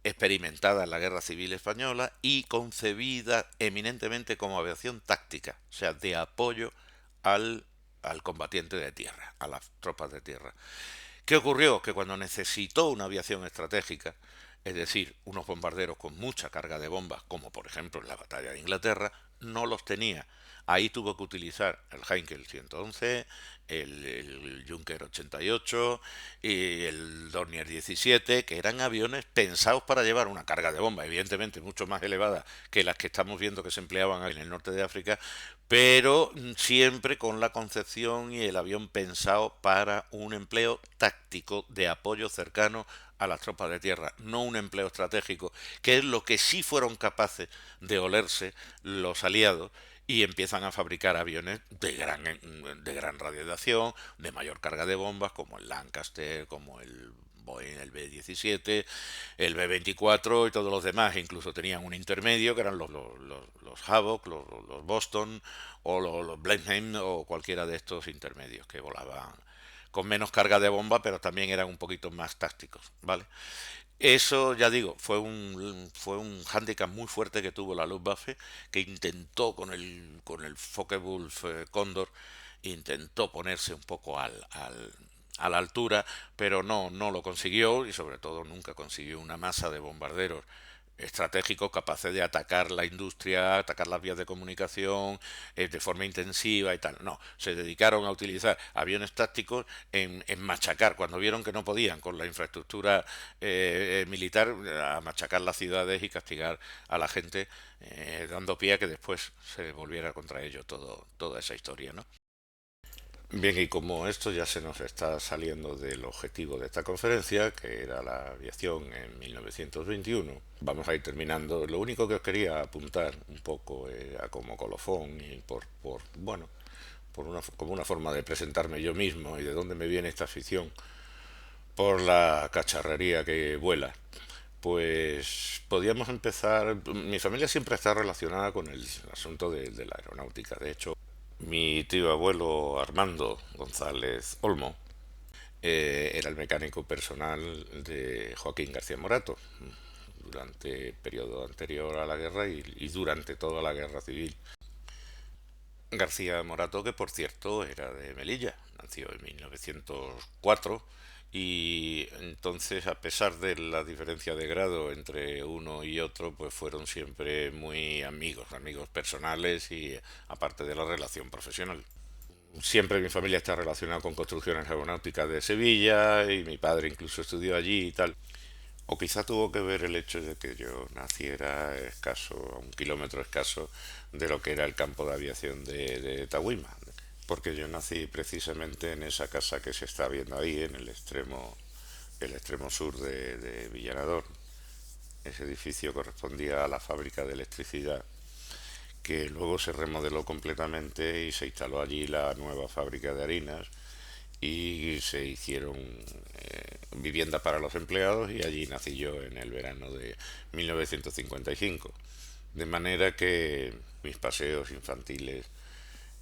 experimentada en la Guerra Civil Española y concebida eminentemente como aviación táctica, o sea, de apoyo al combatiente de tierra, a las tropas de tierra. ¿Qué ocurrió? Que cuando necesitó una aviación estratégica, es decir, unos bombarderos con mucha carga de bombas, como por ejemplo en la batalla de Inglaterra, no los tenía. Ahí tuvo que utilizar el Heinkel 111, el Junker 88 y el Dornier 17, que eran aviones pensados para llevar una carga de bomba, evidentemente mucho más elevada que las que estamos viendo que se empleaban en el norte de África, pero siempre con la concepción y el avión pensado para un empleo táctico de apoyo cercano a las tropas de tierra, no un empleo estratégico, que es lo que sí fueron capaces de olerse los aliados y empiezan a fabricar aviones de gran radiación, de mayor carga de bombas, como el Lancaster, como el Boeing, el B-17, el B-24 y todos los demás. Incluso tenían un intermedio que eran los Havoc, los Boston o los Blenheim o cualquiera de estos intermedios que volaban con menos carga de bomba, pero también eran un poquito más tácticos, ¿vale? Eso, ya digo, fue un hándicap muy fuerte que tuvo la Luftwaffe, que intentó con el Focke-Wulf Cóndor, intentó ponerse un poco a la altura, pero no lo consiguió y sobre todo nunca consiguió una masa de bombarderos estratégicos capaces de atacar la industria, atacar las vías de comunicación de forma intensiva y tal. No, se dedicaron a utilizar aviones tácticos en machacar, cuando vieron que no podían con la infraestructura militar, a machacar las ciudades y castigar a la gente, dando pie a que después se volviera contra ello toda esa historia, ¿no? Bien, y como esto ya se nos está saliendo del objetivo de esta conferencia, que era la aviación en 1921, vamos a ir terminando. Lo único que os quería apuntar un poco como colofón y bueno, como una forma de presentarme yo mismo y de dónde me viene esta afición por la cacharrería que vuela. Pues podíamos empezar. Mi familia siempre está relacionada con el asunto de la aeronáutica. De hecho, mi tío abuelo Armando González Olmo era el mecánico personal de Joaquín García Morato durante el periodo anterior a la guerra y durante toda la guerra civil. García Morato, que por cierto era de Melilla, nació en 1904 y entonces, a pesar de la diferencia de grado entre uno y otro, pues fueron siempre muy amigos personales y aparte de la relación profesional. Siempre mi familia está relacionada con construcciones aeronáuticas de Sevilla y mi padre incluso estudió allí y tal. O quizá tuvo que ver el hecho de que yo naciera escaso, a un kilómetro escaso de lo que era el campo de aviación de Tahuima. Porque yo nací precisamente en esa casa que se está viendo ahí, en el extremo sur de Villanador. Ese edificio correspondía a la fábrica de electricidad, que luego se remodeló completamente y se instaló allí la nueva fábrica de harinas y se hicieron viviendas para los empleados, y allí nací yo en el verano de 1955. De manera que mis paseos infantiles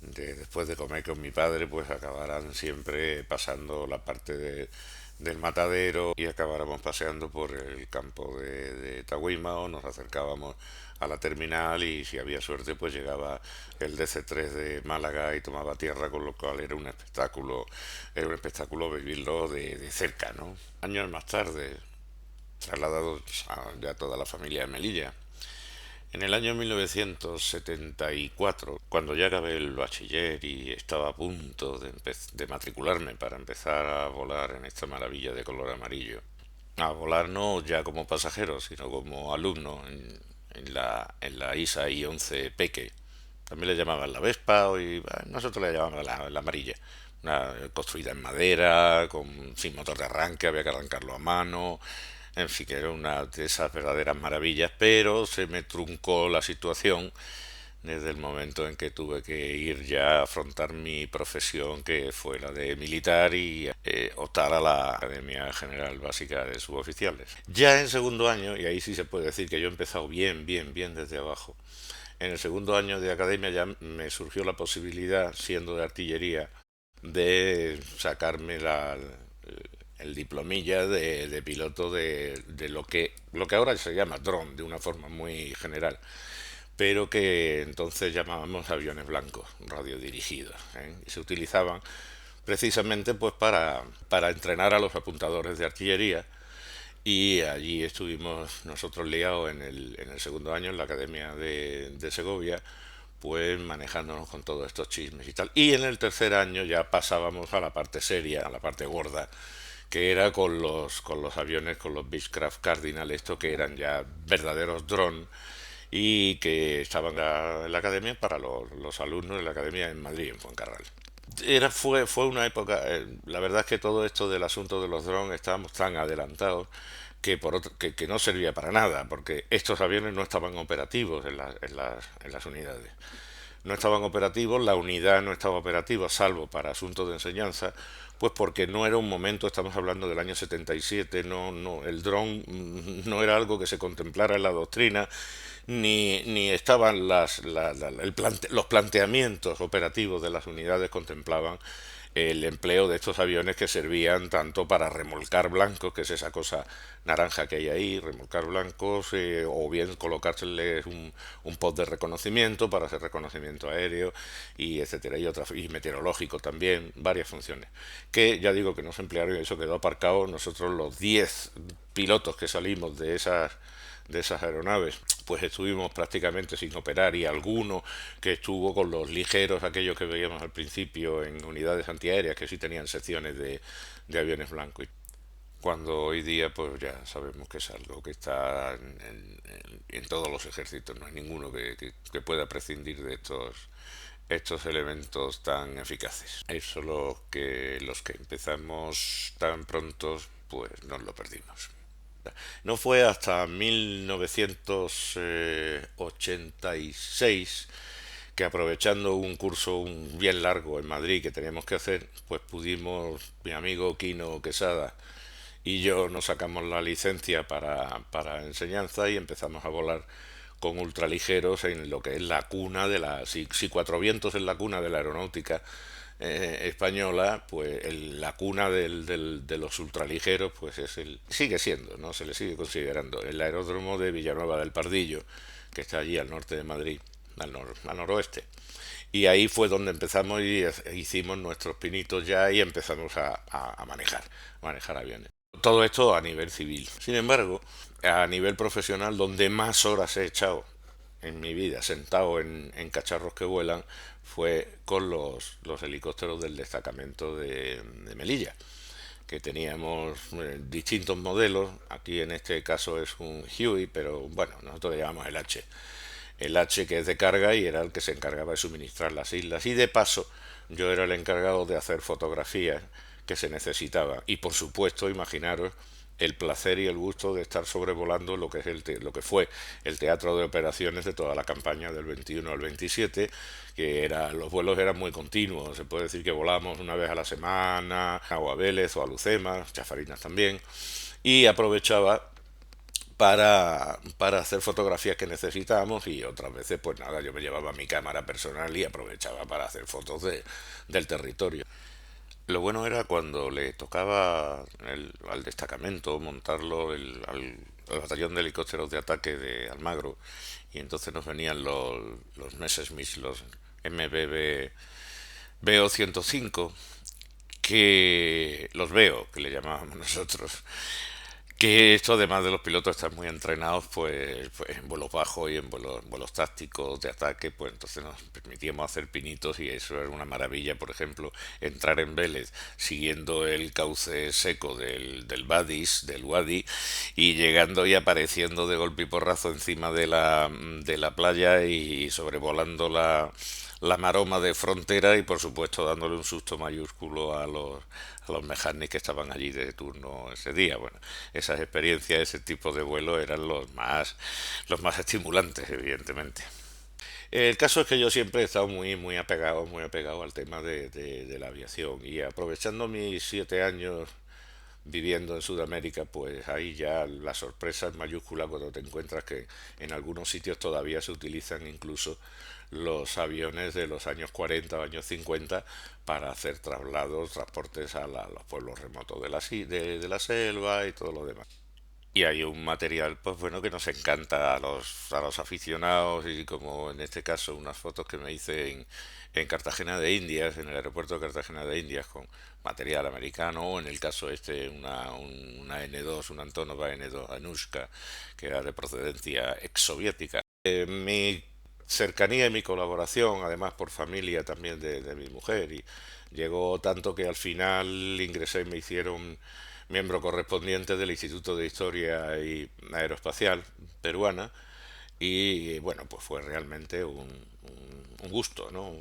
después de comer con mi padre pues acabarán siempre pasando la parte del matadero y acabáramos paseando por el campo de Tahuima, o nos acercábamos a la terminal y si había suerte pues llegaba el DC-3 de Málaga y tomaba tierra, con lo cual era un espectáculo vivirlo de cerca, ¿no? Años más tarde, trasladados a ya toda la familia de Melilla, en el año 1974, cuando ya acabé el bachiller y estaba a punto de matricularme para empezar a volar en esta maravilla de color amarillo, a volar no ya como pasajero, sino como alumno en la ISA I-11 Peque. También le llamaban la Vespa, y nosotros le llamábamos la amarilla. Una, construida en madera, sin motor de arranque, había que arrancarlo a mano. En fin, que era una de esas verdaderas maravillas, pero se me truncó la situación desde el momento en que tuve que ir ya a afrontar mi profesión, que fue la de militar, y optar a la Academia General Básica de Suboficiales. Ya en segundo año, y ahí sí se puede decir que yo he empezado bien, bien, bien desde abajo, en el segundo año de academia ya me surgió la posibilidad, siendo de artillería, de sacarme el diplomilla de piloto de lo que ahora se llama dron, de una forma muy general, pero que entonces llamábamos aviones blancos radiodirigidos, ¿eh? Y se utilizaban precisamente pues para entrenar a los apuntadores de artillería, y allí estuvimos nosotros liados en el segundo año en la Academia de Segovia, pues manejándonos con todos estos chismes y tal. Y en el tercer año ya pasábamos a la parte seria, a la parte gorda, que era con los aviones, con los Beechcraft Cardinal, esto que eran ya verdaderos drones y que estaban en la academia para los alumnos de la academia en Madrid, en Fuencarral. Fue una época, la verdad es que todo esto del asunto de los drones estábamos tan adelantados que no servía para nada, porque estos aviones no estaban operativos en las unidades. No estaban operativos, la unidad no estaba operativa, salvo para asuntos de enseñanza, pues porque no era un momento, estamos hablando del año 77, el dron no era algo que se contemplara en la doctrina, ni estaban los planteamientos operativos de las unidades contemplaban el empleo de estos aviones, que servían tanto para remolcar blancos, que es esa cosa naranja que hay ahí, remolcar blancos, o bien colocárseles un pod de reconocimiento para hacer reconocimiento aéreo, y etcétera, y meteorológico también, varias funciones, que ya digo que no se emplearon, y eso quedó aparcado. Nosotros los 10 pilotos que salimos de esas aeronaves, pues estuvimos prácticamente sin operar, y alguno que estuvo con los ligeros, aquellos que veíamos al principio en unidades antiaéreas, que sí tenían secciones de aviones blancos. Cuando hoy día pues ya sabemos que es algo que está en todos los ejércitos, no hay ninguno que pueda prescindir de estos elementos tan eficaces. Eso los que empezamos tan prontos pues nos lo perdimos. No fue hasta 1986 que, aprovechando un curso bien largo en Madrid que teníamos que hacer, pues pudimos, mi amigo Quino Quesada y yo, nos sacamos la licencia para enseñanza y empezamos a volar con ultraligeros en lo que es la cuna si Cuatro Vientos es la cuna de la aeronáutica española, pues la cuna de los ultraligeros pues sigue siendo, no se le sigue considerando el aeródromo de Villanueva del Pardillo, que está allí al norte de Madrid, al noroeste. Y ahí fue donde empezamos y hicimos nuestros pinitos ya, y empezamos a manejar aviones. Todo esto a nivel civil. Sin embargo, a nivel profesional, donde más horas he echado en mi vida sentado en cacharros que vuelan fue con los helicópteros del destacamento de Melilla, que teníamos distintos modelos. Aquí en este caso es un Huey, pero bueno, nosotros le llamamos el H. El H, que es de carga, y era el que se encargaba de suministrar las islas. Y de paso, yo era el encargado de hacer fotografías que se necesitaban. Y por supuesto, imaginaros el placer y el gusto de estar sobrevolando lo que es lo que fue el teatro de operaciones de toda la campaña del 21 al 27, que los vuelos eran muy continuos. Se puede decir que volamos una vez a la semana, o a Vélez o a Lucema, Chafarinas también, y aprovechaba para hacer fotografías que necesitábamos, y otras veces pues nada, yo me llevaba mi cámara personal y aprovechaba para hacer fotos del territorio. Lo bueno era cuando le tocaba al destacamento montarlo al batallón de helicópteros de ataque de Almagro, y entonces nos venían los Messerschmitt, los MBB BO 105, que los veo, que le llamábamos nosotros, que esto, además de los pilotos estar muy entrenados, pues en vuelos bajos y en vuelos tácticos de ataque, pues entonces nos permitíamos hacer pinitos, y eso era una maravilla. Por ejemplo, entrar en Vélez siguiendo el cauce seco del Badis, del Wadi, y llegando y apareciendo de golpe y porrazo encima de la playa y sobrevolando la maroma de frontera, y por supuesto dándole un susto mayúsculo a los mecánicos que estaban allí de turno ese día. Bueno, esas experiencias, ese tipo de vuelo eran los más estimulantes, evidentemente. El caso es que yo siempre he estado muy apegado al tema de la aviación, y aprovechando mis 7 años viviendo en Sudamérica, pues ahí ya la sorpresa es mayúscula cuando te encuentras que en algunos sitios todavía se utilizan incluso los aviones de los años 40 o años 50 para hacer traslados, transportes a los pueblos remotos de la selva y todo lo demás. Y hay un material, pues bueno, que nos encanta a los aficionados, y como en este caso unas fotos que me hice en Cartagena de Indias, en el aeropuerto de Cartagena de Indias, con material americano, o en el caso este una N2, una Antonova N2 Anushka, que era de procedencia exsoviética. Mi cercanía y mi colaboración, además por familia también de mi mujer, y llegó tanto que al final ingresé y me hicieron miembro correspondiente del Instituto de Historia y Aeroespacial peruana, y bueno, pues fue realmente un gusto, ¿no?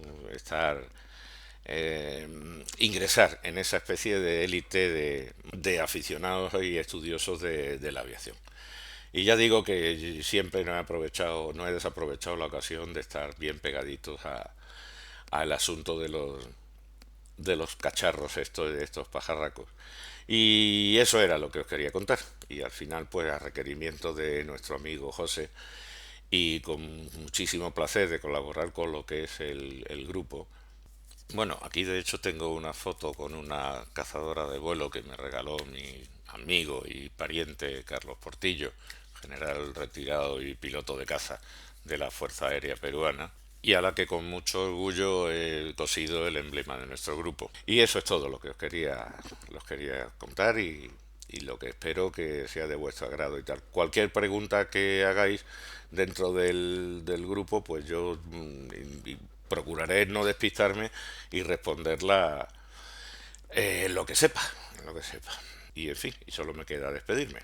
Ingresar en esa especie de élite de aficionados y estudiosos de la aviación. Y ya digo que siempre no he desaprovechado la ocasión de estar bien pegaditos al asunto de los cacharros de estos pajarracos. Y eso era lo que os quería contar. Y al final, pues a requerimiento de nuestro amigo José, y con muchísimo placer de colaborar con lo que es el grupo. Bueno, aquí de hecho tengo una foto con una cazadora de vuelo que me regaló mi amigo y pariente Carlos Portillo, general retirado y piloto de caza de la Fuerza Aérea Peruana, y a la que con mucho orgullo he cosido el emblema de nuestro grupo. Y eso es todo lo que os quería contar, y lo que espero que sea de vuestro agrado y tal. Cualquier pregunta que hagáis dentro del grupo, pues yo procuraré no despistarme y responderla en lo que sepa, en lo que sepa. Y en fin, y solo me queda despedirme.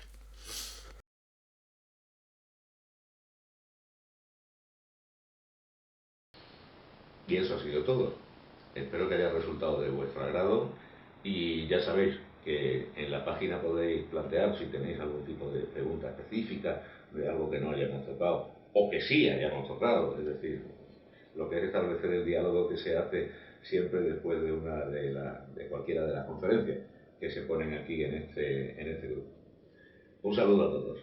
Y eso ha sido todo. Espero que haya resultado de vuestro agrado, y ya sabéis que en la página podéis plantear si tenéis algún tipo de pregunta específica de algo que no hayamos tocado o que sí hayamos tocado, es decir, lo que es establecer el diálogo que se hace siempre después de cualquiera de las conferencias que se ponen aquí en este grupo. Un saludo a todos.